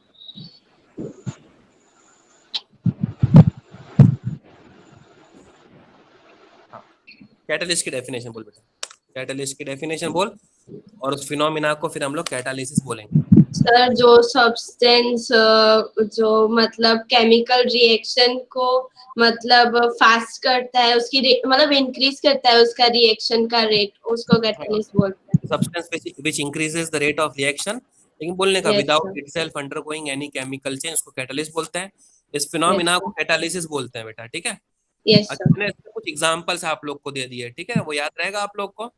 कैटलिस्ट की डेफिनेशन बोल बेटा, कैटलिस्ट की डेफिनेशन बोल, और उस फिनोमिना को फिर हम लोग कैटालिसिस बोलेंगे। सर जो सब्सटेंस जो मतलब केमिकल रिएक्शन को मतलब फास्ट करता है, उसकी मतलब इंक्रीज करता है उसका रिएक्शन का रेट, उसको कैटलिस्ट बोलते हैं। Substance which increases the rate of reaction, लेकिन बोलने का Yes, without sir. Itself undergoing any chemical change, उसको कैटालिस्ट बोलते हैं। इस फिनोमिना को कैटालिसिस बोलते हैं बेटा। ठीक है, यस अच्छा, सर। मैंने इसके कुछ एग्जांपल्स आप लोग को दे दिए। ठीक है, वो याद रहेगा आप लोग को?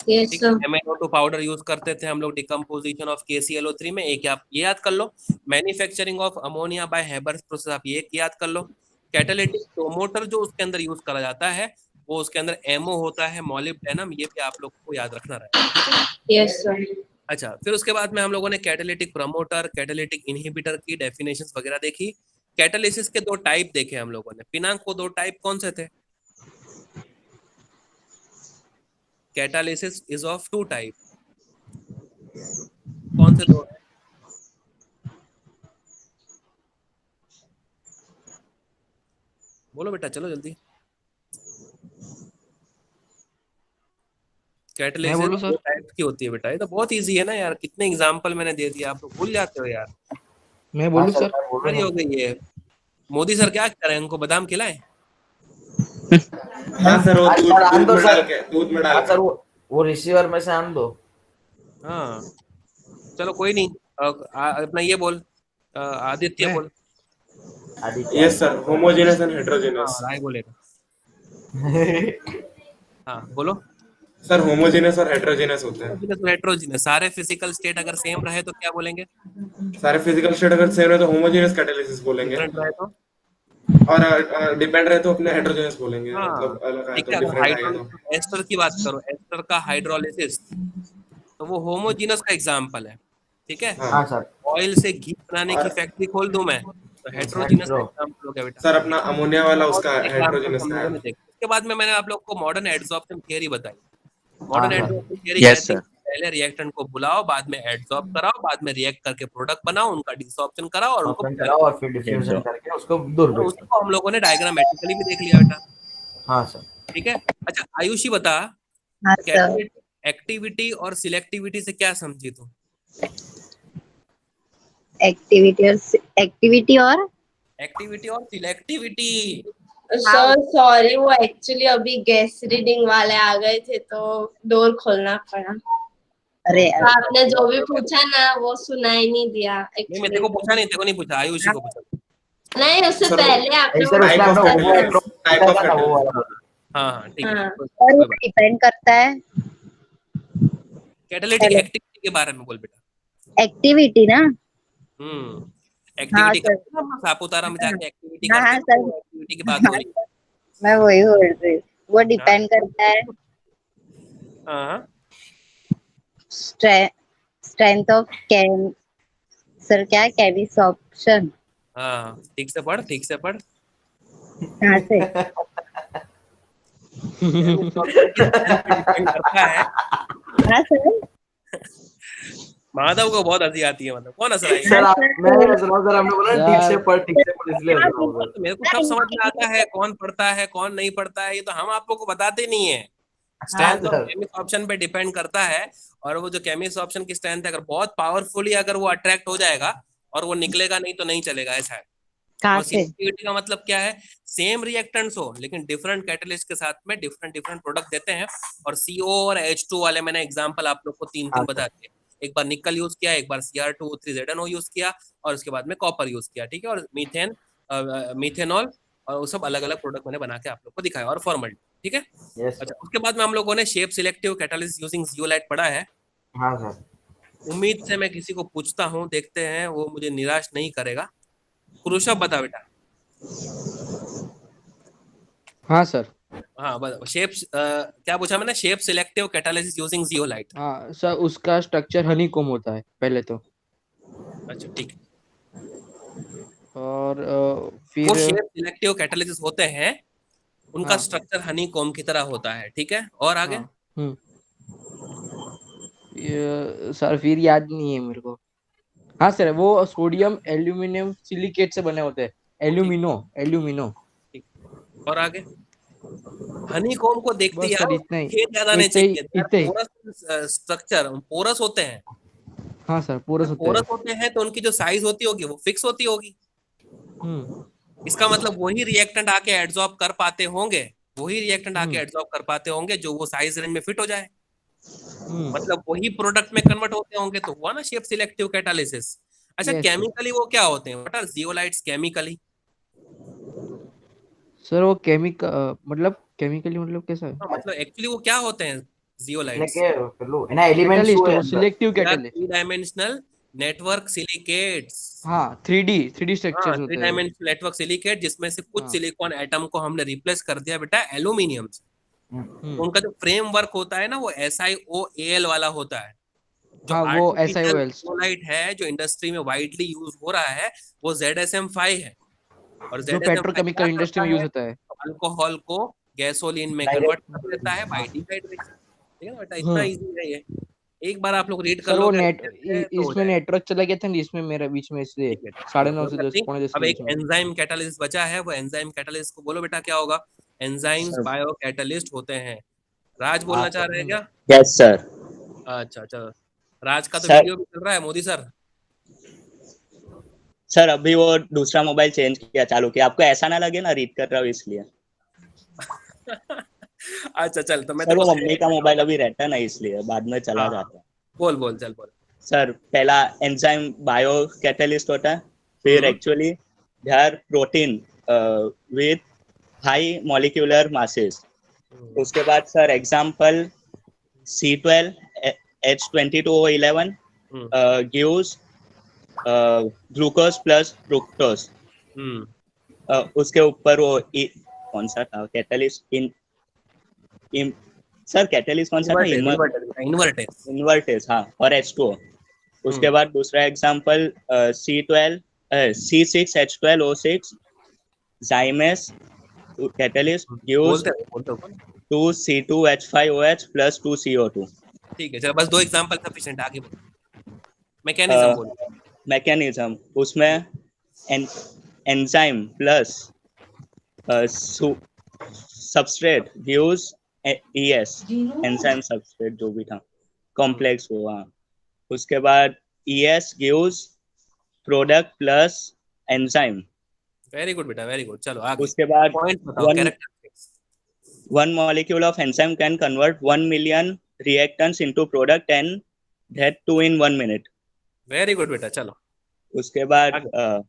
यस ठीक है, सर। MnO2 पाउडर यूज करते थे हम लोग डिकम्पोजिशन ऑफ KClO3 में, एक आप ये याद कर लो। Manufacturing of ammonia by Haber's process, आप ये याद कर लो। कैटालिटिक प्रोमोटर जो उसके अंदर यूज करा जाता है वो उसके अंदर MO होता है, मॉलिब्डेनम, ये भी आप लोग को याद रखना रहेगा। Yes sir. अच्छा, फिर उसके बाद में हम लोगों ने कैटालिटिक प्रमोटर, कैटालिटिक इनहिबिटर की डेफिनेशंस वगैरह देखी। कैटालिसिस के दो टाइप देखे हम लोगों ने। पिनांग को दो टाइप कौन से थे? Catalysis is of 2 type. कौन से दो? बोलो बेटा, चलो जल्दी। कैटालिसिस बोलूं सर? दो टाइप की होती है बेटा, ये तो बहुत इजी है ना यार, कितने एग्जांपल मैंने दे दिया, आप लोग भूल जाते हो यार। मैं बोलूं हाँ सर? मैं बोल हमारी रहा हो हूँ। गई है। मोदी सर क्या करें, उनको बादाम खिलाएं? हाँ सर, वो हाँ दूध सर, आन दूध दो में सर। डाल के, दूध में डाल हाँ सर, के। वो रिसीवर में से आन दो। हाँ, चलो कोई नहीं। अपना ये बोल, आदित्य मैं? बोल। Aditya. Yes sir, homogeneous and हाँ, हेटेरोजेनस। राय बोलेगा। हाँ बोलो। सर होमोजेनस और हेटेरोजेनस होते हैं। हेट्रोजीनस, सारे फिजिकल स्टेट अगर सेम रहे तो क्या बोलेंगे? सारे फिजिकल स्टेट अगर सेम रहे तो होमोजेनस कैटालिसिस बोलेंगे, डिफरेंट रहे तो? और डिपेंड रहे तो अपने हेटेरोजेनस बोलेंगे, हाँ, मतलब अलग आए ठीक तो, है। अगर डिफरेंट आएगा तो। हाइड्रोलिसिस एस्टर की बात करो, एस्टर का हाइड्रोलिसिस, तो वो होमोजीनस का एग्जांपल है। ठीक है, हाँ हाँ सर। ऑयल से घी बनाने की और फैक्ट्री खोल दूं मैं, तो हेट्रोजीनस का हेट्रो। एग्जांपल हो गया बेटा। सर अपना अमोनिया वाला बहुत उसका एग्जांपल हेटेरोजेनस हम का लोगों ने है। देखे। उसके बाद में मैंने आप लोग को मॉडर्न एडसॉर्प्शन थियरी बताई। हाँ modern sir. Adsorption theory Yes, कहती है sir. कि पहले रिएक्टेंट को बुलाओ, बाद में एडसॉर्ब कराओ, बाद में रिएक्ट करके प्रोडक्ट बनाओ, उनका डिसॉर्प्शन कराओ और उनको ऑप्शन बुलाओ। कराओ और फिर डिफ्यूजन करके उसको दूर और भेज उसी दो। को हम लोगों ने डायग्रामेटिकली भी देख लिया बेटा। हाँ सर। ठीक है, अच्छा आयुषी बता, हाँ सर। कैटालिटिक एक्टिविटी और सिलेक्टिविटी से क्या समझी तू? एक्टिविटी और एक्टिविटी और सिलेक्टिविटी। सर सॉरी, वो एक्चुअली अभी गैस रीडिंग वाले आ गए थे तो डोर खोलना पड़ा। अरे तो आपने जो भी पूछा ना वो सुनाई नहीं दिया नहीं, मैं एक्चुअली। तेरे को पूछा नहीं, तेरे को नहीं पूछा, आयुषी को पूछा। नहीं, उससे सर, पहले आपने नहीं सर, वो उसने टाइप ऑफ अपना कैटालिसिस, टाइप ऑफ था ना वो वाला। कैटालिसिस। हाँ हाँ, ठीक है, हाँ। और कोई वो बात। डिपेंड करता है कैटालिटिक एक्टिविटी के बारे में बोल बेटा। एक्टिविटी ना। Activity sir. करते हैं हम सापुतारा में जाके, एक्टिविटी हाँ करते हाँ हैं, सर। वो एक्टिविटी की बात हो रही है। मैं वही बोल रही हूँ, वो डिपेंड करता है हाँ, स्ट्रेंथ ऑफ कैम सर, क्या केमिस ऑप्शन। हाँ, ठीक से पढ़, ठीक से पढ़। कहाँ से? डिपेंड करता है। हाँ सर। माधव को बहुत हंसी आती है, मतलब कौन हंस रहा है? सर मैं हंस रहा हूँ सर, आपने बोला ठीक से पढ़, ठीक से पढ़, इसलिए हंस रहा हूँ सर। तो मेरे को सब समझ में आता है, कौन पढ़ता है कौन नहीं पढ़ता है, ये तो हम आप लोग को बताते नहीं है। Strength of sir. Cummins option पे डिपेंड करता है, और वो जो केमिस ऑप्शन की स्ट्रेंथ है, अगर बहुत पावरफुली अगर वो अट्रैक्ट हो जाएगा और वो निकलेगा नहीं तो नहीं चलेगा, ऐसा है। कहाँ और से? सिलेक्टिविटी का मतलब क्या है? सेम रिएक्टेंट्स हो लेकिन डिफरेंट कैटलिस्ट के साथ में डिफरेंट डिफरेंट प्रोडक्ट देते हैं। और CO और H2 वाले मैंने एग्जांपल आप लोग को तीन हाँ, बता दिए। एक बार निकल यूज किया, एक बार Cr2O3ZnO यूज किया, और उसके बाद में कॉपर यूज किया, ठीक है, और मीथेनॉल, और वो सब अलग अलग प्रोडक्ट मैंने बना के आप लोग को दिखाया, और फॉर्मल, ठीक है। यस अच्छा, उसके बाद में हम लोगों ने shape selective catalysis using zeolite पढ़ा है। हाँ सर। उम्मीद से मैं किसी को पूछता हूँ, देखते हैं वो मुझे निराश नहीं करेगा। कुरुशव बता बेटा। हाँ सर। हाँ बता, क्या पूछा मैंने? Shape selective catalysis using zeolite. हाँ सर, उसका स्ट्रक्चर हनीकॉम्ब होता है पहले तो, अच्छा ठीक है। और वो फिर शेप सिलेक्टिव कैटालिसिस होते हैं, उनका हाँ स्ट्रक्चर हनीकॉम्ब की तरह होता है, ठीक है, और आगे? हाँ सर फिर याद नहीं है मेरे को। हाँ सर, वो सोडियम एल्यूमिनियम सिलिकेट से बने होते हैं, एल्यूमिनो। ठीक, और आगे? हनीकॉम्ब को देखते बस सर, यार इतना ही, छेद ज्यादा नहीं इतना ही, चाहिए यार, इतना ही। पोरस स्ट्रक्चर, पोरस होते हैं। हाँ सर, पोरस होते पोरस हैं। होते हैं तो उनकी जो साइज होती होगी वो फिक्स होती होगी। हम्म इसका मतलब वही रिएक्टेंट आके एड्सॉर्ब कर पाते होंगे, वही रिएक्टेंट आके हम्म एड्सॉर्ब कर पाते होंगे जो वो साइज रेंज में फिट हो जाए, हम्म मतलब वही प्रोडक्ट में कन्वर्ट होते होंगे, तो हुआ ना शेप सिलेक्टिव कैटालिसिस। अच्छा, यस सर। केमिकली वो क्या होते हैं? What are zeolites chemically? Sir वो मतलब केमिकली मतलब कैसा है? मतलब एक्चुअली वो क्या होते हैं जियोलाइट्स? लेके लो ना एलिमेंट्स कैटलिस्ट, हुए वो अंदर। Selective they are catalyst. 3 dimensional network silicates. हाँ, 3D हाँ, स्ट्रक्चर्स थ्री होते हैं वो। डायमेंशनल नेटवर्क सिलिकेट, जिसमें से कुछ हाँ। सिलिकॉन एटम को हमने रिप्लेस कर दिया बेटा एल्यूमिनियम से। तो उनका जो फ्रेमवर्क होता है ना, वो SiO_Al वाला होता है। जो हाँ, वो आर्टिफिशियल SiOL। जियोलाइट है जो इंडस्ट्री में वाइडली यूज हो रहा है, वो ZSM5 है। और जो ZSM5 क्या पेट्रोकेमिकल इंडस्ट्री करता में यूज है? होता है। अल्कोहल को गैसोलीन में कन्वर्ट कर देता है बाय डिहाइड्रेशन। ठीक है ना बेटा, इतना इजी है ये। एक बार आप लोग रीड कर सर वो लोगे तो हो इसमें जाएगा। नेटवर्क चला गया था ना, इसमें मेरा बीच में, इसलिए ठीक है, चलो 9:30 कोई से बात 10, नहीं। पौने 10 अब के एक बीच में। एंजाइम कैटालिस्ट बचा है, वो एंजाइम कैटालिस्ट को बोलो बेटा क्या होगा? Enzymes sir. बायो कैटालिस्ट होते हैं। राज बोलना चाह रहे हैं क्या? Yes sir. अच्छा चलो, राज का तो सर वीडियो भी चल रहा है, मोदी सर। सर अभी वो दूसरा मोबाइल चेंज किया, चालू किया, आपको ऐसा ना लगे ना रीड कर रहा हूँ इसलिए। अच्छा चल, तो मैं सर तेरे को वो मम्मी highlight का करता मोबाइल हूँ। अभी रहता ना, इसलिए बाद में चला हाँ जाता है। बोल बोल, चल बोल। सर पहला एंजाइम बायो कैटलिस्ट होता है, फिर hmm actually they are protein with high molecular masses. Hmm, उसके बाद sir example C12 H22O11 hmm gives glucose plus fructose. Hmm. उसके ऊपर वो कौन सा था कैटलिस्ट इन सर कैटलिस्ट कौन सा था? इन्वर्टेस। इन्वर्टेस, हाँ, और H2O। उसके बाद दूसरा example C12 C6H12O6 Zymes catalyst gives बोलते रहो, बोलते रहो। 2C2H5OH plus 2CO2। ठीक है चलो, बस 2 एग्जांपल सफिशिएंट, आगे बोल। मैकेनिज्म बोल। मैकेनिज्म उसमें enzyme plus substrate gives ES, enzyme substrate जो भी था कॉम्प्लेक्स वो, हाँ। उसके बाद ES gives product plus enzyme. Very good बेटा, वेरी गुड। चलो आगे उसके बाद पॉइंट बताओ, characteristics. one molecule of enzyme can convert 1 million reactants into product and that too in 1 minute। Very good बेटा, चलो उसके बाद आगे।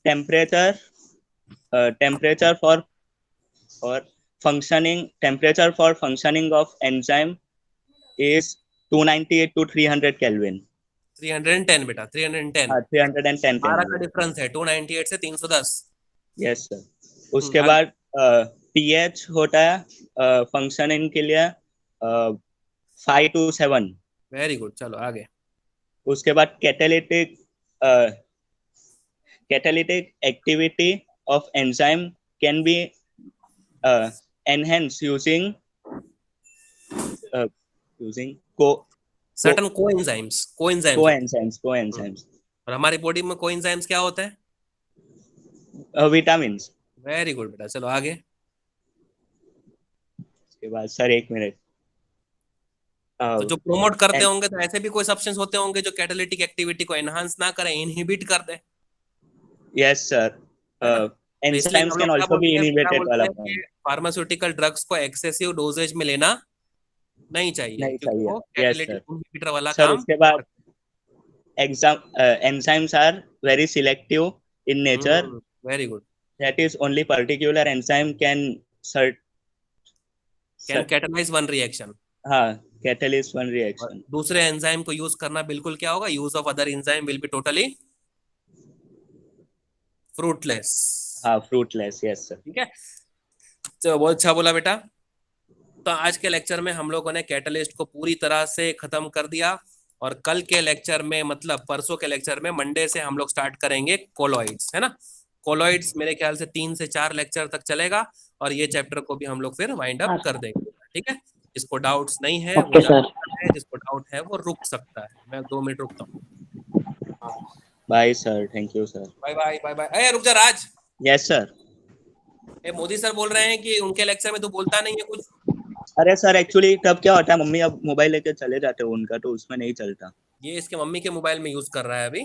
Temperature temperature for functioning of enzyme is 298 to 300 Kelvin। 310 बेटा, 310। 310 12 का Kelvin। डिफरेंस है, 298 से 310। Yes sir. उसके आगे। बाद pH होता है फंक्शनिंग के लिए 5 to 7। वेरी गुड, चलो आगे। उसके बाद catalytic activity of enzyme can be enhanced using certain coenzymes. coenzymes और हमारी बॉडी में कोएंजाइम्स क्या होते हैं? vitamins। वेरी गुड बेटा, चलो आगे। उसके बाद सर एक मिनट, तो जो प्रोमोट करते होंगे तो ऐसे भी कोई सब्सटेंस होते होंगे जो कैटालिटिक एक्टिविटी को एनहांस ना करें, इनहिबिट कर दे। Yes sir. तो इसलिए enzymes हम can लोग क्या also be बोलते हैं inhibited वाला कि फार्मास्यूटिकल ड्रग्स को एक्सेसिव डोजेज में लेना नहीं चाहिए, नहीं क्योंकि चाहिए। वो Yes, कैटालिटिक sir. इनहिबिटर वाला सर काम उसके बाद enzymes are very selective in nature. Very good. That is only particular enzyme can can catalyse one reaction. हाँ, catalyze one reaction. दूसरे एंजाइम को यूज करना बिल्कुल क्या होगा, use of other enzyme will be totally fruitless. हाँ, fruitless. Yes, sir. ठीक है, चलो बहुत अच्छा बोला बेटा। तो आज के लेक्चर में हम लोगों ने कैटलिस्ट को पूरी तरह से खत्म कर दिया, और कल के लेक्चर में, मतलब परसों के लेक्चर में, मंडे से हम लोग स्टार्ट करेंगे कोलॉइड्स, है ना। कोलॉइड्स मेरे ख्याल से 3 से 4 लेक्चर तक चलेगा, और ये चैप्टर को भी हम लोग फिर वाइंड अप कर देंगे। ठीक है, जिसको डाउट्स नहीं है वो जा सकता है, जिसको डाउट है वो रुक सकता है। मैं 2 मिनट रुकता हूँ। Bye, sir. Thank you, sir. Bye bye bye bye. अरे रुक जा Raj, Yes, sir. Modi sir बोल रहे हैं कि उनके लेक्चर में तू बोलता नहीं है कुछ। अरे सर, एक्चुअली तब क्या होता है, मम्मी अब मोबाइल लेके चले जाते हैं उनका, तो उसमें नहीं चलता। ये इसके मम्मी के मोबाइल में यूज कर रहा है अभी।